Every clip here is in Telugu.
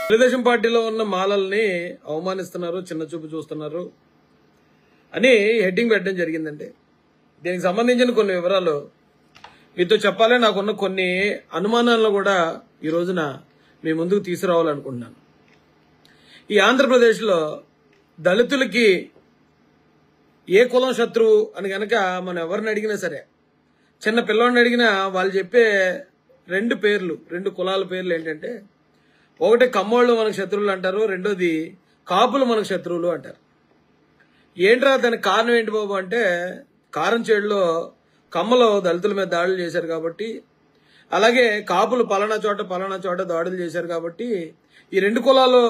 తెలుగుదేశం పార్టీలో ఉన్న మాలల్ని అవమానిస్తున్నారు, చిన్న చూపు చూస్తున్నారు అని హెడ్డింగ్ పెట్టడం జరిగిందండి. దీనికి సంబంధించిన కొన్ని వివరాలు మీతో చెప్పాలి. నాకున్న కొన్ని అనుమానాలను కూడా ఈ రోజున మీ ముందుకు తీసుకురావాలనుకుంటున్నాను. ఈ ఆంధ్రప్రదేశ్లో దళితులకి ఏ కులం శత్రువు అని గనక మనం ఎవరిని అడిగినా సరే, చిన్న పిల్లవాడిని అడిగినా వాళ్ళు చెప్పే రెండు కులాల పేర్లు ఏంటంటే, ఒకటి కమ్మోళ్ళు మనకు శత్రువులు అంటారు, రెండోది కాపులు మనకు శత్రువులు అంటారు. ఏంట్రా దానికి కారణం ఏంటి బాబు అంటే, కారంచేడులో కమ్మలో దళితుల మీద దాడులు చేశారు కాబట్టి, అలాగే కాపులు పలానా చోట దాడులు చేశారు కాబట్టి ఈ రెండు కులాలు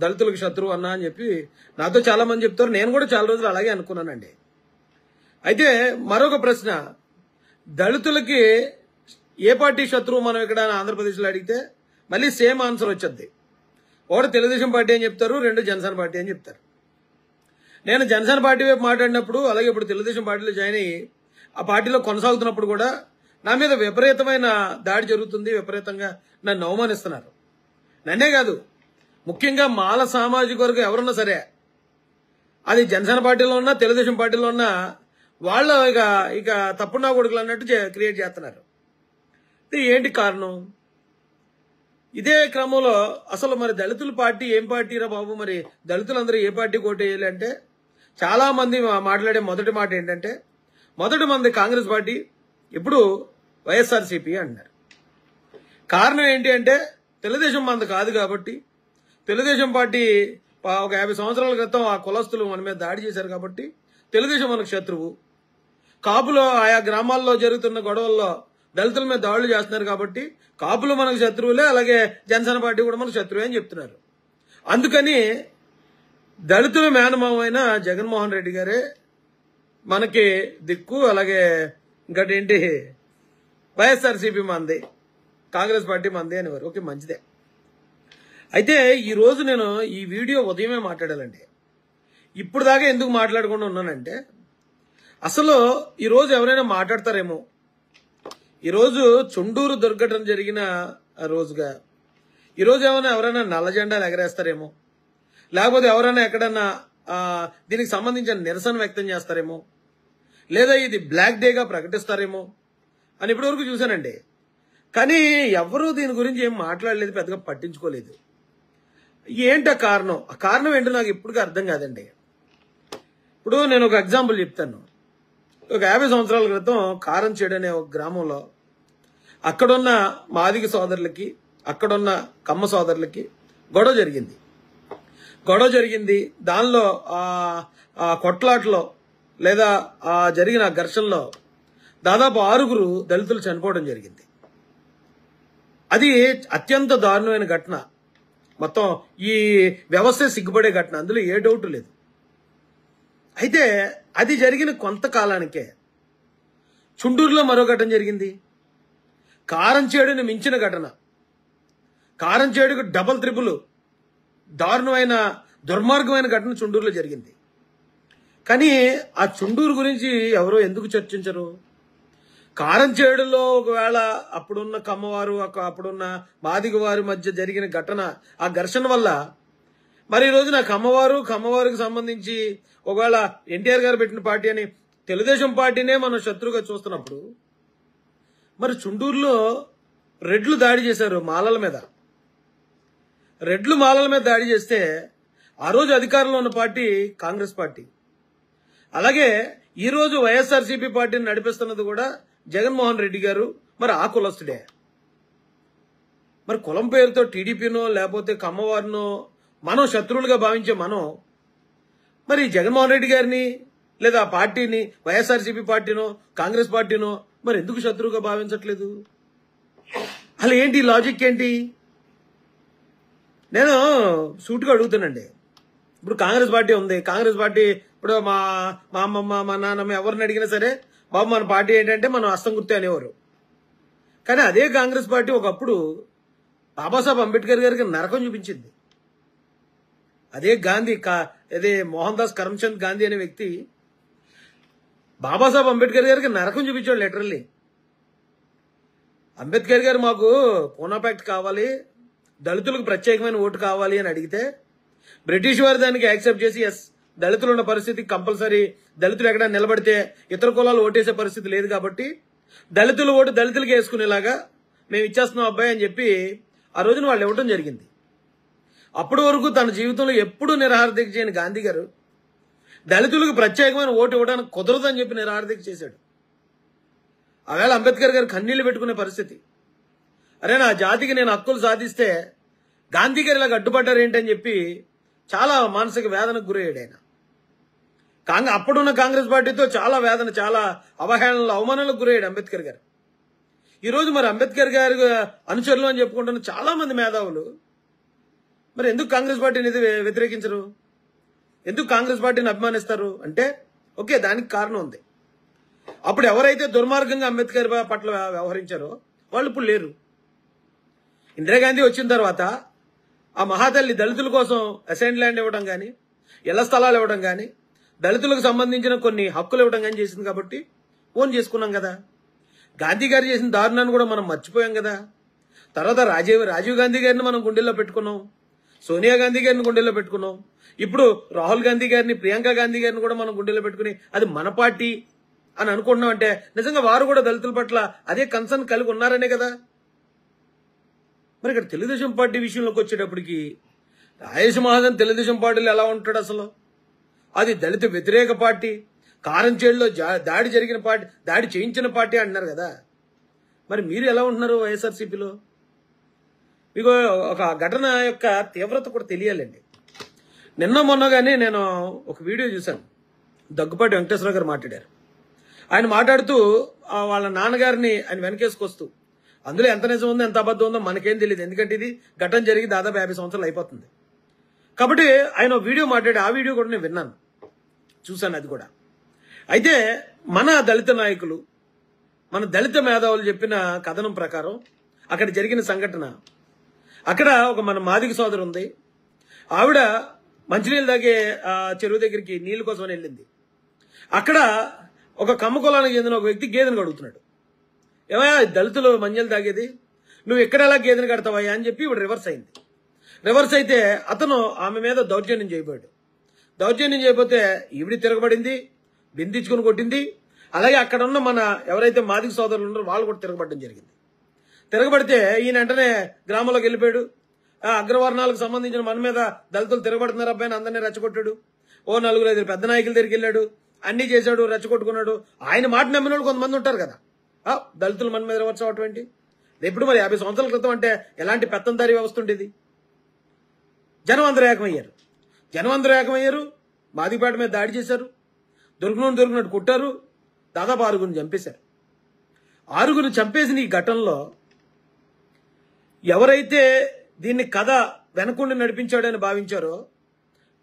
దళితులకు శత్రువు అన్నా అని చెప్పి నాతో చాలా మంది చెప్తారు. నేను కూడా చాలా రోజులు అలాగే అనుకున్నానండి. అయితే మరొక ప్రశ్న, దళితులకి ఏ పార్టీ శత్రువు మనం ఇక్కడ ఆంధ్రప్రదేశ్లో అడిగితే మళ్ళీ సేమ్ ఆన్సర్ వచ్చేది. ఒకటి తెలుగుదేశం పార్టీ అని చెప్తారు, రెండు జనసేన పార్టీ అని చెప్తారు. నేను జనసేన పార్టీ వైపు మాట్లాడినప్పుడు, అలాగే ఇప్పుడు తెలుగుదేశం పార్టీలో జాయిన్ అయ్యి ఆ పార్టీలో కొనసాగుతున్నప్పుడు కూడా నా మీద విపరీతమైన దాడి జరుగుతుంది, విపరీతంగా నన్ను అవమానిస్తున్నారు. నన్నే కాదు, ముఖ్యంగా మాల సామాజిక వర్గం ఎవరున్నా సరే, అది జనసేన పార్టీలో ఉన్నా తెలుగుదేశం పార్టీలో ఉన్నా, వాళ్ళు ఇక తప్పున్నా కొడుకులు అన్నట్టు క్రియేట్ చేస్తున్నారు. ఏంటి కారణం? ఇదే క్రమంలో అసలు మరి దళితుల పార్టీ ఏం పార్టీరా బాబు, మరి దళితులందరూ ఏ పార్టీ కోటేయాలి అంటే చాలా మంది మాట్లాడే మొదటి మాట ఏంటంటే, మొదటి మంది కాంగ్రెస్ పార్టీ, ఇప్పుడు వైఎస్ఆర్సీపీ అంటున్నారు. కారణం ఏంటి అంటే, తెలుగుదేశం మంది కాదు కాబట్టి, తెలుగుదేశం పార్టీ ఒక 50 సంవత్సరాల క్రితం ఆ కులస్తులు మన మీద దాడి చేశారు కాబట్టి తెలుగుదేశం మనకు శత్రువు. కాపులు ఆయా గ్రామాల్లో జరుగుతున్న గొడవల్లో దళితుల మీద దాడులు చేస్తున్నారు కాబట్టి కాపులు మనకు శత్రువులే, అలాగే జనసేన పార్టీ కూడా మనకు శత్రువే అని చెప్తున్నారు. అందుకని దళితుల మేనమామైన జగన్మోహన్ రెడ్డి గారే మనకి దిక్కు, అలాగే ఇంకటేంటి వైఎస్ఆర్సీపీ మంది, కాంగ్రెస్ పార్టీ మంది అనేవారు. ఓకే, మంచిదే. అయితే ఈ రోజు నేను ఈ వీడియో ఉదయమే మాట్లాడాలండి. ఇప్పుడు దాకా ఎందుకు మాట్లాడకుండా ఉన్నానంటే, అసలు ఈరోజు ఎవరైనా మాట్లాడతారేమో, ఈరోజు చుండూరు దుర్ఘటన జరిగిన రోజుగా ఈరోజు ఎవరైనా నల్ల జెండాలు ఎగరేస్తారేమో, లేకపోతే ఎవరైనా ఎక్కడన్నా దీనికి సంబంధించిన నిరసన వ్యక్తం చేస్తారేమో, లేదా ఇది బ్లాక్ డేగా ప్రకటిస్తారేమో అని ఇప్పటివరకు చూశానండి. కానీ ఎవరూ దీని గురించి ఏం మాట్లాడలేదు, పెద్దగా పట్టించుకోలేదు. ఏంటి ఆ కారణం ఏంటో నాకు ఇప్పటికీ అర్థం కాదండి. ఇప్పుడు నేను ఒక ఎగ్జాంపుల్ చెప్తాను. ఒక 50 సంవత్సరాల క్రితం కారంచేడు అనే ఒక గ్రామంలో అక్కడున్న మాదిగ సోదరులకి, అక్కడున్న కమ్మ సోదరులకి గొడవ జరిగింది. దానిలో ఆ కొట్లాట్లో లేదా ఆ జరిగిన ఘర్షణలో దాదాపు 6 దళితులు చనిపోవడం జరిగింది. అది అత్యంత దారుణమైన ఘటన. మొత్తం ఈ వ్యవస్థ సిగ్గుపడే ఘటన, అందులో ఏ డౌట్ లేదు. అయితే అది జరిగిన కొంతకాలానికే చుండూరులో మరో ఘటన జరిగింది. కారంచేడుని మించిన ఘటన, కారంచేడుకు డబల్ త్రిపుల్ దారుణమైన దుర్మార్గమైన ఘటన చుండూరులో జరిగింది. కానీ ఆ చుండూరు గురించి ఎవరో ఎందుకు చర్చించరు? కారంచేడులో ఒకవేళ అప్పుడున్న కమ్మవారు, అప్పుడున్న మాదిగ వారి మధ్య జరిగిన ఘటన, ఆ ఘర్షణ వల్ల మరి ఈ రోజున కమ్మవారికి సంబంధించి ఒకవేళ ఎన్టీఆర్ గారు పెట్టిన పార్టీ అని తెలుగుదేశం పార్టీనే మనం శత్రువుగా చూస్తున్నప్పుడు, మరి చుండూరులో రెడ్లు దాడి చేశారు మాలల మీద. రెడ్లు మాలల మీద దాడి చేస్తే ఆ రోజు అధికారంలో ఉన్న పార్టీ కాంగ్రెస్ పార్టీ. అలాగే ఈ రోజు వైఎస్ఆర్సీపీ పార్టీని నడిపిస్తున్నది కూడా జగన్మోహన్ రెడ్డి గారు. మరి ఆ కులస్తుడే. మరి కులం పేరుతో టీడీపీనో లేకపోతే కమ్మవారినో మనం శత్రువులుగా భావించే మనం, మరి జగన్మోహన్ రెడ్డి గారిని లేదా ఆ పార్టీని, వైఎస్ఆర్సీపీ పార్టీనో కాంగ్రెస్ పార్టీనో మరి ఎందుకు శత్రువుగా భావించట్లేదు? అలా ఏంటి లాజిక్ ఏంటి? నేను సూటుగా అడుగుతానండి. ఇప్పుడు కాంగ్రెస్ పార్టీ ఉంది, కాంగ్రెస్ పార్టీ ఇప్పుడు మా అమ్మమ్మ, మా నాన్నమ్మ ఎవరిని అడిగినా సరే, బాబు మన పార్టీ ఏంటంటే మనం హస్తం గుర్తే అనేవారు. కానీ అదే కాంగ్రెస్ పార్టీ ఒకప్పుడు బాబాసాహెబ్ అంబేద్కర్ గారికి నరకం చూపించింది. అదే మోహన్ దాస్ కరమ్చంద్ గాంధీ అనే వ్యక్తి బాబాసాహెబ్ అంబేద్కర్ గారికి నరకం చూపించాడు లిటరల్లీ. అంబేద్కర్ గారు మాకు పూనా ప్యాక్ట్ కావాలి, దళితులకు ప్రత్యేకమైన ఓటు కావాలి అని అడిగితే బ్రిటిష్ వారు దానికి యాక్సెప్ట్ చేసి ఎస్ దళితులు ఉన్న పరిస్థితి కంపల్సరీ, దళితులు ఎక్కడ నిలబడితే ఇతర కులాలు ఓటేసే పరిస్థితి లేదు కాబట్టి దళితుల ఓటు దళితులకి వేసుకునేలాగా మేము ఇచ్చేస్తున్నాం అబ్బాయి అని చెప్పి ఆ రోజున వాళ్ళు ఇవ్వడం జరిగింది. అప్పటి వరకు తన జీవితంలో ఎప్పుడూ నిరాహారదీక్ష చేయని గాంధీ గారు దళితులకు ప్రత్యేకమైన ఓటు ఇవ్వడానికి కుదరదని చెప్పి నిరాహారదీక్ష చేశాడు. ఆవేళ అంబేద్కర్ గారు కన్నీళ్లు పెట్టుకునే పరిస్థితి. అరే నా జాతికి నేను హక్కులు సాధిస్తే గాంధీ గారు ఇలాగ అడ్డుపడ్డారు ఏంటని చెప్పి చాలా మానసిక వేదనకు గురయ్యాడు ఆయన. అప్పుడున్న కాంగ్రెస్ పార్టీతో చాలా వేదన, చాలా అవహేళనలు, అవమానాలకు గురయ్యాడు అంబేద్కర్ గారు. ఈరోజు మరి అంబేద్కర్ గారి అనుచరులు అని చెప్పుకుంటున్న చాలా మంది మేధావులు మరి ఎందుకు కాంగ్రెస్ పార్టీని వ్యతిరేకించరు, ఎందుకు కాంగ్రెస్ పార్టీని అభిమానిస్తారు అంటే ఓకే, దానికి కారణం ఉంది. అప్పుడు ఎవరైతే దుర్మార్గంగా అంబేద్కర్ పట్ల వ్యవహరించారో వాళ్ళు ఇప్పుడు లేరు. ఇందిరాగాంధీ వచ్చిన తర్వాత ఆ మహాతల్లి దళితుల కోసం అసైన్ ల్యాండ్ ఇవ్వడం కానీ, ఇళ్ల స్థలాలు ఇవ్వడం కానీ, దళితులకు సంబంధించిన కొన్ని హక్కులు ఇవ్వడం కానీ చేసింది కాబట్టి ఓన్ చేసుకున్నాం కదా. గాంధీ గారు చేసిన దారుణాన్ని కూడా మనం మర్చిపోయాం కదా. తర్వాత రాజీవ్ గాంధీ గారిని మనం గుండెల్లో పెట్టుకున్నాం, సోనియా గాంధీ గారిని గుండెల్లో పెట్టుకున్నాం, ఇప్పుడు రాహుల్ గాంధీ గారిని, ప్రియాంక గాంధీ గారిని కూడా మనం గుండెల్లో పెట్టుకుని అది మన పార్టీ అని అనుకుంటున్నాం. అంటే నిజంగా వారు కూడా దళితుల పట్ల అదే కన్సర్న్ కలిగి ఉన్నారనే కదా. మరి ఇక్కడ తెలుగుదేశం పార్టీ విషయంలోకి వచ్చేటప్పటికి రాజేష్ మహాజన్ తెలుగుదేశం పార్టీలో ఎలా ఉంటాడు అసలు? అది దళిత వ్యతిరేక పార్టీ, కారంచేడులో దాడి జరిగిన పార్టీ, దాడి చేయించిన పార్టీ అంటున్నారు కదా. మరి మీరు ఎలా ఉంటున్నారు వైఎస్ఆర్సీపీలో? మీకు ఒక ఘటన యొక్క తీవ్రత కూడా తెలియాలండి. నిన్న మొన్నగానే నేను ఒక వీడియో చూశాను, దగ్గుపాటి వెంకటేశ్వర గారు మాట్లాడారు. ఆయన మాట్లాడుతూ వాళ్ళ నాన్నగారిని ఆయన వెనకేసుకొస్తూ, అందులో ఎంత నిజం ఉందో ఎంత అబద్ధం ఉందో మనకేం తెలియదు, ఎందుకంటే ఇది ఘటన జరిగి దాదాపు 50 సంవత్సరాలు అయిపోతుంది కాబట్టి ఆయన వీడియో మాట్లాడి, ఆ వీడియో కూడా నేను విన్నాను, చూశాను అది కూడా. అయితే మన దళిత నాయకులు, మన దళిత మేధావులు చెప్పిన కథనం ప్రకారం అక్కడ జరిగిన సంఘటన, అక్కడ ఒక మన మాదిగ సోదరు ఉంది, ఆవిడ మంచినీళ్ళు తాగే చెరువు దగ్గరికి నీళ్ళ కోసం వెళ్ళింది. అక్కడ ఒక కమ్మ కులానికి చెందిన ఒక వ్యక్తి గేదెను కడుగుతున్నాడు. ఏమయ్యా దళితులు మంజలు తాగేది, నువ్వు ఎక్కడ ఎలా గేదెను కడతావయ్యా అని చెప్పి ఇప్పుడు రివర్స్ అయింది. రివర్స్ అయితే అతను ఆమె మీద దౌర్జన్యం చేయబోయాడు. దౌర్జన్యం చేయబోతే ఈవిడి తిరగబడింది, బిందించుకుని కొట్టింది. అలాగే అక్కడ ఉన్న మన ఎవరైతే మాదిగ సోదరులు ఉన్నారో వాళ్ళు కూడా తిరగబడడం జరిగింది. తిరగబడితే ఈయన వెంటనే గ్రామంలోకి వెళ్ళిపోయాడు. అగ్రవర్ణాలకు సంబంధించిన మన మీద దళితులు తిరగబడుతున్నారు అబ్బాయిని అందరినీ రెచ్చగొట్టాడు. ఓ 4-5 పెద్ద నాయకుల దగ్గరికి వెళ్ళాడు, అన్ని చేశాడు, రెచ్చగొట్టుకున్నాడు. ఆయన మాట నమ్మిన వాళ్ళు కొంతమంది ఉంటారు కదా, దళితులు మన మీద రివర్స్ అవటం ఏంటి? ఎప్పుడు మరి 50 సంవత్సరాల క్రితం అంటే ఎలాంటి పెత్తందారీ వ్యవస్థ ఉండేది? జనం అందరూ ఏకమయ్యారు, మాదిగపేట మీద దాడి చేశారు, దొరికినట్టు కొట్టారు, దాదాపు 6 చంపేశారు. 6 చంపేసిన ఈ ఘటనలో ఎవరైతే దీన్ని కథ వెనకుండి నడిపించాడని భావించారో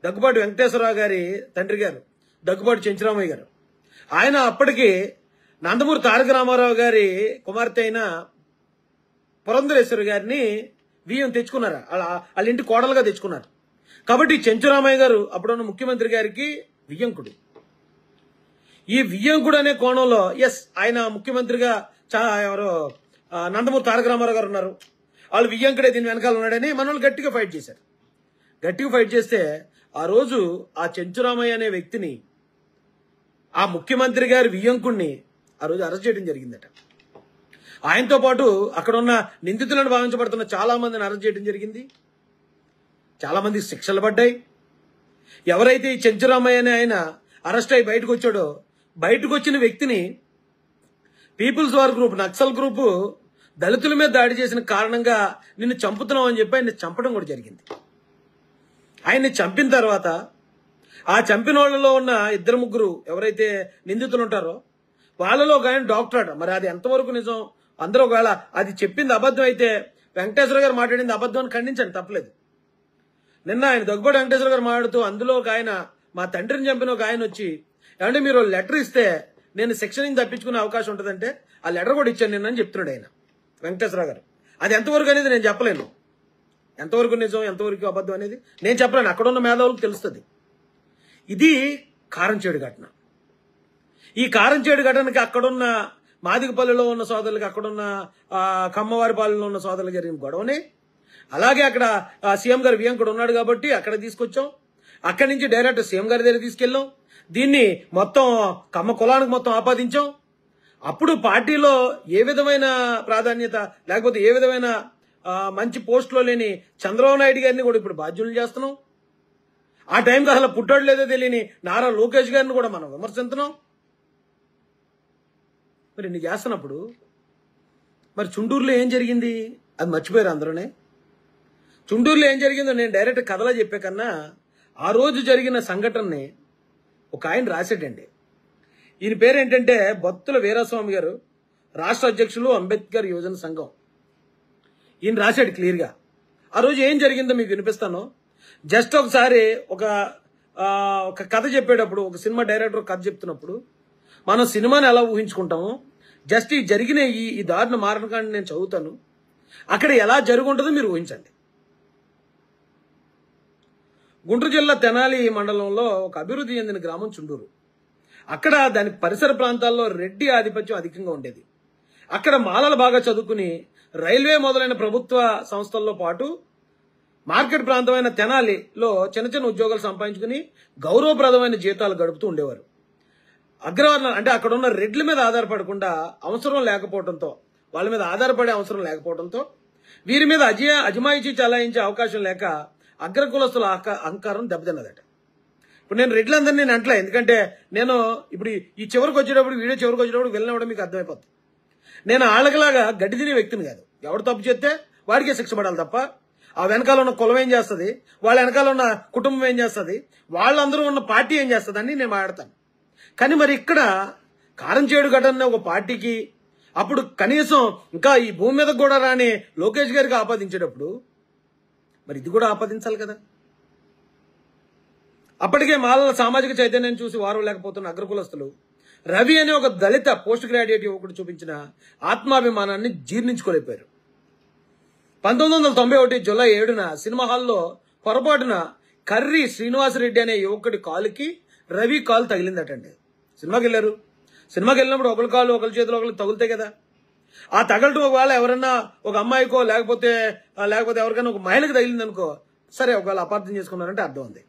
దగ్గుబాటి వెంకటేశ్వరరావు గారి తండ్రి గారు దగ్గుబాటి చెంచురామయ్య గారు, ఆయన అప్పటికి నందమూరి తారక రామారావు గారి కుమార్తె అయిన పురంధరేశ్వరి గారిని వియ్యం తెచ్చుకున్నారు, వాళ్ళ ఇంటి కోడలుగా తెచ్చుకున్నారు. కాబట్టి చెంచురామయ్య గారు అప్పుడున్న ముఖ్యమంత్రి గారికి వియ్యంకుడు. ఈ వియ్యంకుడు అనే కోణంలో ఎస్ ఆయన ముఖ్యమంత్రిగా ఎవరో నందమూరి తారక రామారావు గారు ఉన్నారు, వాళ్ళు వియ్యంకుడే దీని వెనకాల ఉన్నాడని మన వాళ్ళు గట్టిగా ఫైట్ చేశారు. గట్టిగా ఫైట్ చేస్తే ఆ రోజు ఆ చెంచురామయ్య అనే వ్యక్తిని, ఆ ముఖ్యమంత్రి గారి వియ్యంకుడిని ఆ రోజు అరెస్ట్ చేయడం జరిగిందట. ఆయనతో పాటు అక్కడ ఉన్న నిందితులను భావించబడుతున్న చాలా మందిని అరెస్ట్ చేయడం జరిగింది. చాలా మంది శిక్షలు పడ్డాయి. ఎవరైతే ఈ చెంచురామయ్య అనే ఆయన అరెస్ట్ అయి బయటకు వచ్చాడో, బయటకు వచ్చిన వ్యక్తిని People's War Group, Naxal group దళితుల మీద దాడి చేసిన కారణంగా నిన్ను చంపుతున్నావు అని చెప్పి ఆయన చంపడం కూడా జరిగింది. ఆయన్ని చంపిన తర్వాత ఆ చంపిన వాళ్ళలో ఉన్న 2-3 ఎవరైతే నిందితులు ఉంటారో వాళ్ళలో ఒక ఆయన డాక్టర్ అట. మరి అది ఎంతవరకు నిజం? అందరూ ఒకవేళ అది చెప్పింది అబద్ధం అయితే వెంకటేశ్వర గారు మాట్లాడింది అబద్ధం అని ఖండించండి, తప్పలేదు. నిన్న ఆయన దగ్గుబాటి వెంకటేశ్వర గారు మాట్లాడుతూ అందులో ఒక ఆయన, మా తండ్రిని చంపిన ఒక ఆయన వచ్చి, ఏమంటే మీరు లెటర్ ఇస్తే నేను శిక్ష నుంచి తప్పించుకునే అవకాశం ఉంటుందంటే ఆ లెటర్ కూడా ఇచ్చాను నిన్న అని చెప్తున్నాడు ఆయన వెంకటేశ్వర గారు. అది ఎంతవరకు అనేది నేను చెప్పలేను, ఎంతవరకు నిజం ఎంతవరకు అబద్ధం అనేది నేను చెప్పలేను, అక్కడున్న మేధావులకు తెలుస్తుంది. ఇది కారంచేడు ఘటన. ఈ కారంచేడు ఘటనకి అక్కడున్న మాదిగపల్లిలో ఉన్న సోదరులకి, అక్కడున్న కమ్మవారిపాలెంలో ఉన్న సోదరులు జరిగిన గొడవని అలాగే అక్కడ సీఎం గారు వియంకుడు ఉన్నాడు కాబట్టి అక్కడ తీసుకొచ్చాం. అక్కడి నుంచి డైరెక్ట్ సీఎం గారి దగ్గర తీసుకెళ్ళాం. దీన్ని మొత్తం కమ్మ కులానికి మొత్తం ఆపాదించాం. అప్పుడు పార్టీలో ఏ విధమైన ప్రాధాన్యత లేకపోతే ఏ విధమైన మంచి పోస్టులో లేని చంద్రబాబు నాయుడు గారిని కూడా ఇప్పుడు బాధ్యులు చేస్తున్నాం. ఆ టైంకి అసలు పుట్టాడు లేదో తెలియని నారా లోకేష్ గారిని కూడా మనం విమర్శిస్తున్నాం. మరి ఇన్ని చేస్తున్నప్పుడు మరి చుండూరులో ఏం జరిగింది అది మర్చిపోయారు అందరూనే. చుండూరులో ఏం జరిగిందో నేను డైరెక్ట్ కథలో చెప్పే కన్నా ఆ రోజు జరిగిన సంఘటనని ఒక ఆయన రాశాడండి. ఈయన పేరు ఏంటంటే బత్తుల వీరాస్వామి గారు, రాష్ట్ర అధ్యక్షులు అంబేద్కర్ యువజన సంఘం. ఈయన రాశాడు క్లియర్గా. ఆ రోజు ఏం జరిగిందో మీకు వినిపిస్తాను. జస్ట్ ఒకసారి ఒక కథ చెప్పేటప్పుడు, ఒక సినిమా డైరెక్టర్ కథ చెప్తున్నప్పుడు మనం సినిమాని ఎలా ఊహించుకుంటామో జస్ట్ ఈ జరిగిన ఈ దారుణ మారణకాండ నేను చదువుతాను. అక్కడ ఎలా జరుగుంటుందో మీరు ఊహించండి. గుంటూరు జిల్లా తెనాలి మండలంలో ఒక అభివృద్ధి చెందిన గ్రామం చుండూరు. అక్కడ దాని పరిసర ప్రాంతాల్లో రెడ్డి ఆధిపత్యం అధికంగా ఉండేది. అక్కడ మాలలు బాగా చదువుకుని రైల్వే మొదలైన ప్రభుత్వ సంస్థల్లో పాటు మార్కెట్ ప్రాంతమైన తెనాలిలో చిన్న చిన్న ఉద్యోగాలు సంపాదించుకుని గౌరవప్రదమైన జీతాలు గడుపుతూ ఉండేవారు. అగ్రవర్ణ అంటే అక్కడ ఉన్న రెడ్ల మీద ఆధారపడకుండా అవసరం లేకపోవడంతో, వాళ్ళ మీద ఆధారపడే అవసరం లేకపోవడంతో వీరి మీద అజమాయిషీ చలాయించే అవకాశం లేక అగ్రకులస్తుల అహంకారం దెబ్బతిన్నదట. ఇప్పుడు నేను రెడ్లందరినీ నేను అంటలే, ఎందుకంటే నేను ఇప్పుడు ఈ చివరికి వచ్చేటప్పుడు వీడియో చివరికి వచ్చేటప్పుడు వెళ్ళినప్పుడు మీకు అర్థమైపోతుంది. నేను ఆళ్ళకిలాగా గడ్డి తినే వ్యక్తిని కాదు. ఎవడు తప్పు చేస్తే వాడికే శిక్ష పడాలి తప్ప ఆ వెనకాల ఉన్న కులం ఏం చేస్తుంది, వాళ్ళ వెనకాల ఉన్న కుటుంబం ఏం చేస్తుంది, వాళ్ళందరూ ఉన్న పార్టీ ఏం చేస్తుంది అని నేను మాట్లాడతాను. కానీ మరి ఇక్కడ కారం చేడు ఘటన ఒక పార్టీకి అప్పుడు కనీసం ఇంకా ఈ భూమి మీద కూడా రాని లోకేష్ గారికి ఆపాదించేటప్పుడు మరి ఇది కూడా ఆపాదించాలి కదా. అప్పటికే మాలల సామాజిక చైతన్యం చూసి వారు లేకపోతున్న అగ్రకులస్తులు రవి అనే ఒక దళిత పోస్ట్ గ్రాడ్యుయేట్ యువకుడు చూపించిన ఆత్మాభిమానాన్ని జీర్ణించుకోలేపారు. 1991 జూలై 7న సినిమా హాల్లో పొరపాటున కర్రీ శ్రీనివాసరెడ్డి అనే యువకుడి కాలుకి రవి కాలు తగిలిందటండి. సినిమాకి వెళ్ళినప్పుడు ఒకరి కాలు ఒకరి చేతిలో ఒకరు తగులుతాయి కదా. ఆ తగలటం ఒకవేళ ఎవరన్నా ఒక అమ్మాయికో లేకపోతే ఎవరికైనా ఒక మహిళకు తగిలిందనుకో, సరే ఒకవేళ అపార్థం చేసుకున్నారంటే అర్థం ఉంది.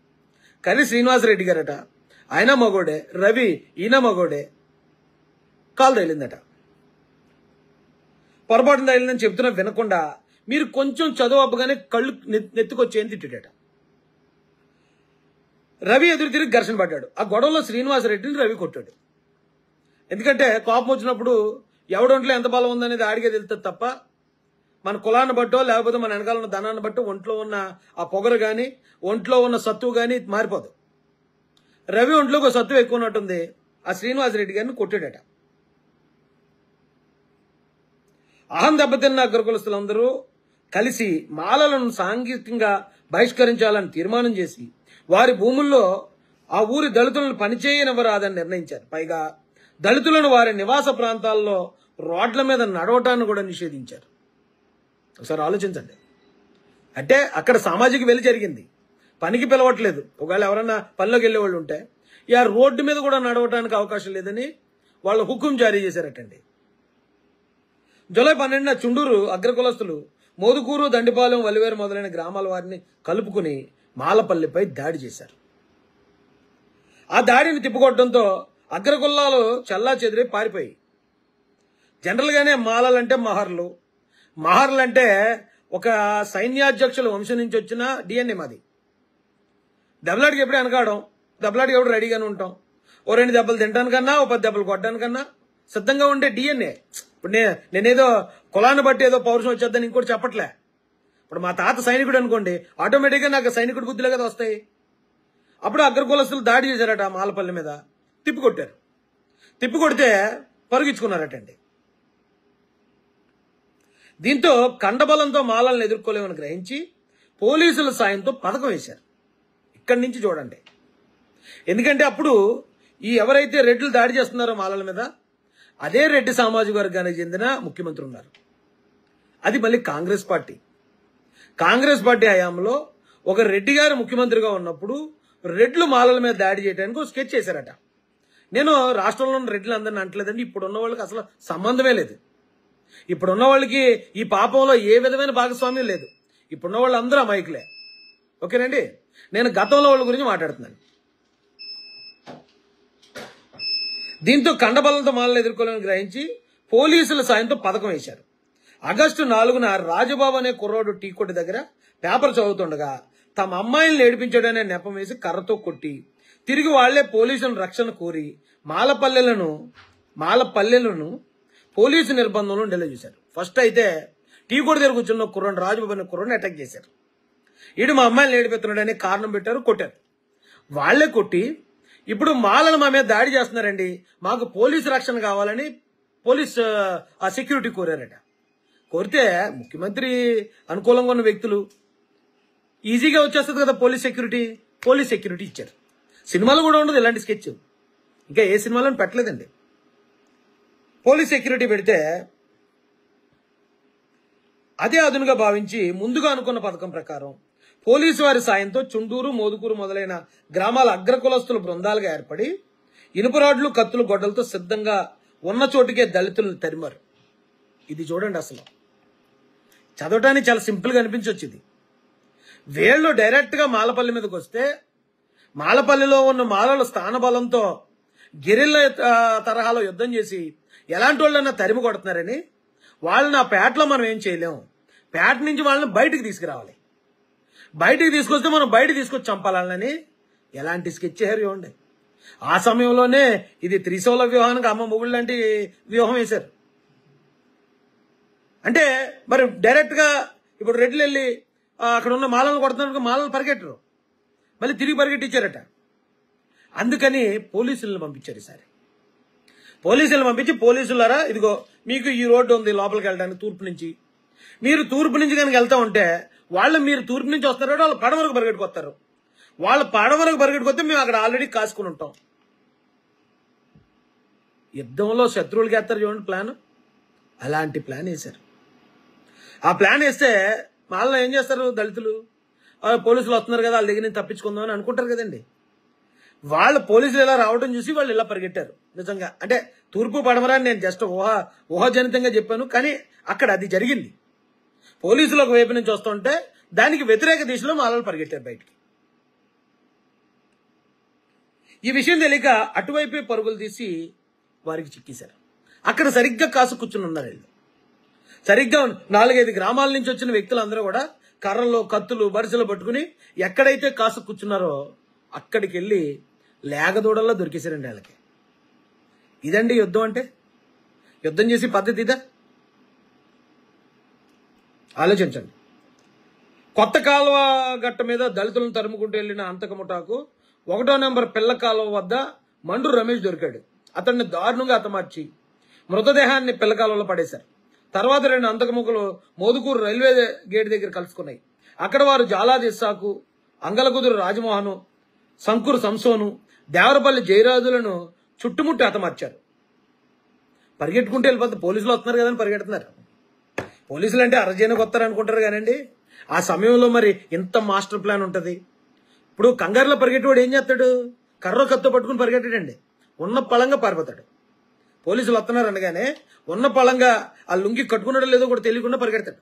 కర్రీ శ్రీనివాసరెడ్డి గారట, ఆయన మగోడే, రవి ఈయన మగోడే, కాలు తగిలిందట. పొరపాటున తగిలిందని చెప్తున్నా వినకుండా మీరు కొంచెం చదువు అప్పగానే కళ్ళు నెత్తుకొచ్చేని తిట్టాడట. రవి ఎదురు తిరిగి ఘర్షణ పడ్డాడు. ఆ గొడవలో శ్రీనివాసరెడ్డిని రవి కొట్టాడు. ఎందుకంటే కోపం వచ్చినప్పుడు ఎవడొంట్లో ఎంత బలం ఉందనేది ఆడిగే తెలుస్తుంది తప్ప మన కులాన్ని బట్టో లేకపోతే మన వెనకాల ఉన్న ధనాన్ని బట్టో ఒంట్లో ఉన్న ఆ పొగరు కానీ ఒంట్లో ఉన్న సత్తువు కానీ మారిపోదు. రవి ఒంట్లోకి ఒక సత్తువు ఎక్కువ ఉన్నట్టుంది. ఆ శ్రీనివాసరెడ్డి గారిని కొట్టాడట. అహం దెబ్బతిన్న అగ్రకులస్తులందరూ కలిసి మాలలను సాంఘికంగా బహిష్కరించాలని తీర్మానం చేసి వారి భూముల్లో ఆ ఊరి దళితులను పనిచేయనివ్వరాదని నిర్ణయించారు. పైగా దళితులను వారి నివాస ప్రాంతాల్లో రోడ్ల మీద నడవటాన్ని కూడా నిషేధించారు. ఒకసారి ఆలోచించండి. అంటే అక్కడ సామాజిక వెలి జరిగింది, పనికి పిలవట్లేదు. ఒకవేళ ఎవరన్నా పనిలోకి వెళ్ళేవాళ్ళు ఉంటే ఆ రోడ్డు మీద కూడా నడవటానికి అవకాశం లేదని వాళ్ళు హుకుం జారీ చేశారటండి. జూలై 12న చుండూరు అగ్రకులస్తులు మోదుకూరు, దండిపాలెం, వలివేరు మొదలైన గ్రామాల వారిని కలుపుకుని మాలపల్లిపై దాడి చేశారు. ఆ దాడిని తిప్పుకొట్టడంతో అగ్రకులాలు చల్లా చెదిరి పారిపోయి. జనరల్గానే మాలలంటే మహర్లంటే ఒక సైన్యాధ్యక్షుల వంశం నుంచి వచ్చిన డిఎన్ఏ మాది. దెబ్బలాడికి ఎప్పుడు వెనకాడం, దెబ్బలాడికి ఎప్పుడు రెడీగానే ఉంటాం. ఓ 2 దెబ్బలు తినడానికన్నా ఓ 10 దెబ్బలు కొట్టడానికన్నా సిద్ధంగా ఉండే డిఎన్ఏ. ఇప్పుడు నేనేదో కులాన్ని బట్టి ఏదో పౌరుషం వచ్చేద్దని ఇంకోటి చెప్పట్లే. ఇప్పుడు మా తాత సైనికుడు అనుకోండి, ఆటోమేటిక్గా నాకు సైనికుడి బుద్ధులే కదా వస్తాయి. అప్పుడు అగ్రకులస్తులు దాడి చేశారట మాలపల్లి మీద, తిప్పికొట్టారు. తిప్పికొడితే పరుగించుకున్నారటండి. దీంతో కండబలంతో మాలలను ఎదుర్కోలేమని గ్రహించి పోలీసుల సాయంతో పథకం వేశారు. ఇక్కడి నుంచి చూడండి. ఎందుకంటే అప్పుడు ఈ ఎవరైతే రెడ్లు దాడి చేస్తున్నారో మాలల మీద, అదే రెడ్డి సామాజిక వర్గానికి చెందిన ముఖ్యమంత్రి ఉన్నారు. అది మళ్ళీ కాంగ్రెస్ పార్టీ. కాంగ్రెస్ పార్టీ హయాంలో ఒక రెడ్డి గారు ముఖ్యమంత్రిగా ఉన్నప్పుడు రెడ్లు మాలల మీద దాడి చేయడానికి ఒక స్కెచ్ చేశారట. నేను రాష్ట్రంలో ఉన్న రెడ్లు అందరిని అంటలేదండి, ఇప్పుడున్న వాళ్ళకి అసలు సంబంధమే లేదు. ఇప్పుడున్న వాళ్ళకి ఈ పాపంలో ఏ విధమైన భాగస్వామ్యం లేదు. ఇప్పుడున్న వాళ్ళు అందరూ అమాయకులే. ఓకేనండి, నేను గతంలో వాళ్ళ గురించి మాట్లాడుతున్నాను. దీంతో కండబలంతో మాలను ఎదుర్కోవాలని గ్రహించి పోలీసుల సాయంతో పథకం వేశారు. ఆగస్టు 4న రాజబాబు అనే కుర్రోడు టీ కొట్టు దగ్గర పేపర్ చదువుతుండగా తమ అమ్మాయిలను ఏడిపించాడనే నెపం వేసి కర్రతో కొట్టి తిరిగి వాళ్లే పోలీసులను రక్షణ కోరి మాలపల్లెలను పోలీసు నిర్బంధంలో ఉండేలా చూశారు. ఫస్ట్ అయితే టీ కొట్టు దగ్గర కూర్చున్న కుర్రోడు రాజబాబు అనే కుర్రోడిని అటాక్ చేశారు. ఈడు మా అమ్మాయిలను ఏడిపెత్తున్నాడని కారణం పెట్టారు, కొట్టారు. వాళ్లే కొట్టి ఇప్పుడు మాలను మా మీద దాడి చేస్తున్నారండి, మాకు పోలీసు రక్షణ కావాలని పోలీస్ సెక్యూరిటీ కోరారట. కోరితే ముఖ్యమంత్రి అనుకూలంగా ఉన్న వ్యక్తులు ఈజీగా వచ్చేస్తుంది కదా పోలీస్ సెక్యూరిటీ ఇచ్చారు. సినిమాలో కూడా ఉండదు ఇలాంటి స్కెచ్, ఇంకా ఏ సినిమాలో పెట్టలేదండి. పోలీస్ సెక్యూరిటీ పెడితే అదే అదునుగా భావించి ముందుగా అనుకున్న పథకం ప్రకారం పోలీసు వారి సాయంతో చుండూరు, మోదుకూరు మొదలైన గ్రామాల అగ్రకులస్తుల బృందాలుగా ఏర్పడి ఇనుపరాడ్లు, కత్తులు, గొడ్డలతో సిద్ధంగా ఉన్న చోటుకే దళితులను తరిమారు. ఇది చూడండి, అసలు చదవటానికి చాలా సింపుల్ గా అనిపించొచ్చింది. వీళ్ళు డైరెక్ట్ గా మాలపల్లి మీదకి వస్తే మాలపల్లిలో ఉన్న మాలల స్థానబలంతో గిరిల్ల తరహాలో యుద్ధం చేసి ఎలాంటి వాళ్ళన్నా తరిమి కొడుతున్నారని వాళ్ళని ఆ పేటలో మనం ఏం చేయలేము, పేట నుంచి వాళ్ళని బయటికి తీసుకురావాలి, బయటికి తీసుకొస్తే మనం బయట తీసుకొచ్చి చంపాలని ఎలాంటి స్కెచ్ చేశారు చూడండి. ఆ సమయంలోనే ఇది త్రిశూల వ్యూహానికి అమ్మ మొగుళ్ళు లాంటి వ్యూహం వేశారు. అంటే మరి డైరెక్ట్ గా ఇప్పుడు రెడ్లు వెళ్ళి అక్కడ ఉన్న మాలలను కొడుతున్నారు, మాలలు పరిగెట్టరు, మళ్ళీ తిరిగి పరిగెట్టించారట. అందుకని పోలీసులను పంపించారు. ఈసారి పోలీసులను పంపించి, పోలీసులారా ఇదిగో మీకు ఈ రోడ్డు ఉంది లోపలికి వెళ్ళడానికి తూర్పు నుంచి, మీరు తూర్పు నుంచి కనుక వెళ్తా ఉంటే మీరు తూర్పు నుంచి వస్తారు, వాళ్ళు పడమరకు పరిగెట్టుకొస్తారు, వాళ్ళు పడమరకు పరిగెట్టుకొస్తే మేము అక్కడ ఆల్రెడీ కాసుకుని ఉంటాం. యుద్ధంలో శత్రువులకి వేస్తారు చూడండి ప్లాన్, అలాంటి ప్లాన్ వేశారు. ఆ ప్లాన్ వేస్తే వాళ్ళలో ఏం చేస్తారు, దళితులు పోలీసులు వస్తున్నారు కదా వాళ్ళ దగ్గర నుంచి తప్పించుకుందాం అని అనుకుంటారు కదండి. వాళ్ళు పోలీసులు ఇలా రావడం చూసి వాళ్ళు ఇలా పరిగెట్టారు. నిజంగా అంటే తూర్పు పడమరా అని నేను జస్ట్ ఊహాజనితంగా చెప్పాను, కానీ అక్కడ అది జరిగింది. పోలీసులు ఒక వైపు నుంచి వస్తుంటే దానికి వ్యతిరేక దిశలో మాలలు పరిగెట్టారు బయటికి. ఈ విషయం తెలియక అటువైపే పరుగులు తీసి వారికి చిక్కేశారు. అక్కడ సరిగ్గా కాసు కూర్చుని ఉన్నారు వీళ్ళు. సరిగ్గా 4-5 గ్రామాల నుంచి వచ్చిన వ్యక్తులందరూ కూడా కర్రలు, కత్తులు, బరిసెలు పట్టుకుని ఎక్కడైతే కాసు కూర్చున్నారో అక్కడికి వెళ్ళి లేగదూడల్లో దొరికేశారండి వాళ్ళకి. ఇదండి యుద్ధం అంటే. యుద్ధం చేసే పద్ధతి ఇదా? ఆలోచించండి. కొత్త కాలువ గట్ట మీద దళితులను తరుముకుంటూ వెళ్లిన అంతకముఠాకు 1వ నెంబర్ పిల్ల కాలువ వద్ద మండు రమేష్ దొరికాడు. అతన్ని దారుణంగా హతమార్చి మృతదేహాన్ని పిల్ల కాలువలో పడేశారు. తర్వాత 2 అంతకముఖలు మోదుకూరు రైల్వే గేట్ దగ్గర కలుసుకున్నాయి. అక్కడ వారు జాలాది ఇస్సాకు, అంగలకుదురు రాజమోహను, సంకూరు సంసోను, దేవరపల్లి జయరాజులను చుట్టుముట్టి హతమార్చారు. పరిగెట్టుకుంటూ వెళ్ళిపోతే పోలీసులు వస్తున్నారు కదని పరిగెడుతున్నారు. పోలీసులు అంటే అరజేనకు వస్తారు అనుకుంటారు కానండి, ఆ సమయంలో మరి ఇంత మాస్టర్ ప్లాన్ ఉంటుంది. ఇప్పుడు కంగారులో పరిగెట్టేవాడు ఏం చేస్తాడు, కర్ర కత్తో పట్టుకుని పరిగెట్టాడండి, ఉన్న పళంగా పారిపోతాడు. పోలీసులు వస్తున్నారు అనగానే ఉన్న పళంగా ఆ లుంగి కట్టుకున్నాడో లేదో కూడా తెలియకుండా పరిగెడతాడు.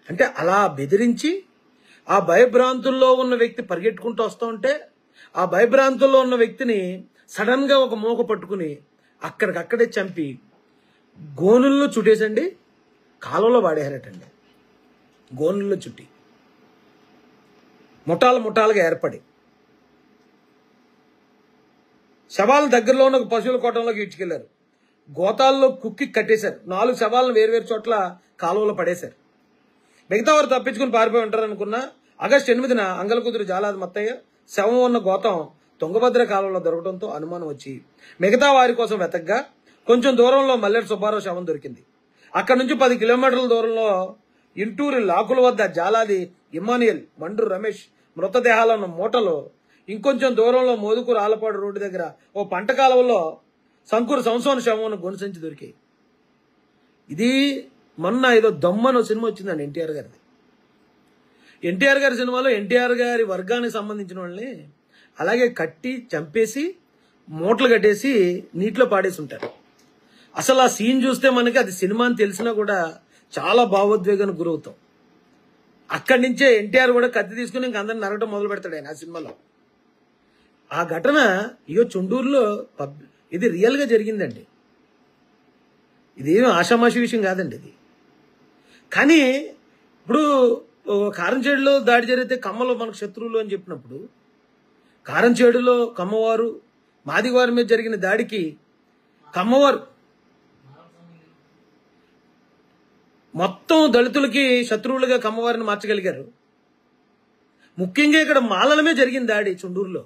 అంటే అలా బెదిరించి ఆ భయభ్రాంతుల్లో ఉన్న వ్యక్తి పరిగెట్టుకుంటూ వస్తూ ఉంటే ఆ భయభ్రాంతుల్లో ఉన్న వ్యక్తిని సడన్ గా ఒక మోక పట్టుకుని అక్కడికక్కడే చంపి గోనుల్లో చుట్టేసండి కాలంలో వాడేయారటండి. గోనుల్లో చుట్టి ముఠాలుగా ఏర్పడి శవాల దగ్గరలో ఉన్న పశువుల కోటంలోకి ఇడ్చుకెళ్లారు. గోతాల్లో కుక్కి కట్టేశారు. 4 శవాలను వేరువేరు చోట్ల కాలువలో పడేశారు. మిగతా వారు తప్పించుకుని పారిపోయి ఉంటారు అనుకున్నా ఆగస్టు 8న అంగలకుదురు జాలాది మత్తయ్య శవం ఉన్న గోతం తుంగభద్ర కాలంలో దొరకడంతో అనుమానం వచ్చి మిగతా వారి కోసం వెతకగా కొంచెం దూరంలో మల్లెడి సుబ్బారావు శవం దొరికింది. అక్కడి నుంచి 10 కిలోమీటర్ల దూరంలో ఇంటూరి లాకుల వద్ద జాలాది ఇమ్మానియల్, మండ్రు రమేష్ మృతదేహాలను మూటలో, ఇంకొంచెం దూరంలో మోదుకూరు ఆలపాడు రోడ్డు దగ్గర ఓ పంట కాలువలో సంకూరు సంసోన శవం గొంతు సంచి దొరికాయి. ఇది మొన్న ఏదో దమ్మనో సినిమా వచ్చిందండి ఎన్టీఆర్ గారిది. ఎన్టీఆర్ గారి సినిమాలో ఎన్టీఆర్ గారి వర్గానికి సంబంధించిన వాళ్ళని అలాగే కట్టి చంపేసి మూటలు కట్టేసి నీటిలో పాడేసి ఉంటారు. అసలు ఆ సీన్ చూస్తే మనకి అది సినిమా అని తెలిసినా కూడా చాలా భావోద్వేగానికి గురవుతాం. అక్కడి నుంచే ఎన్టీఆర్ కూడా కత్తి తీసుకుని ఇంక అందరిని నరగడం మొదలు పెడతాడు ఆయన ఆ సినిమాలో. ఆ ఘటన చుండూరులో ఇది రియల్ గా జరిగిందండి. ఇదేమీ ఆషామాషి విషయం కాదండి ఇది. కానీ ఇప్పుడు కారంచేడులో దాడి జరిగితే కమ్మలు మనకు శత్రువులు అని చెప్పినప్పుడు, కారంచేడులో కమ్మవారు మాదిగవారి మీద జరిగిన దాడికి కమ్మవారు మొత్తం దళితులకి శత్రువులుగా కమ్మవారిని మార్చగలిగారు. ముఖ్యంగా ఇక్కడ మాలలమే జరిగింది దాడి చుండూరులో.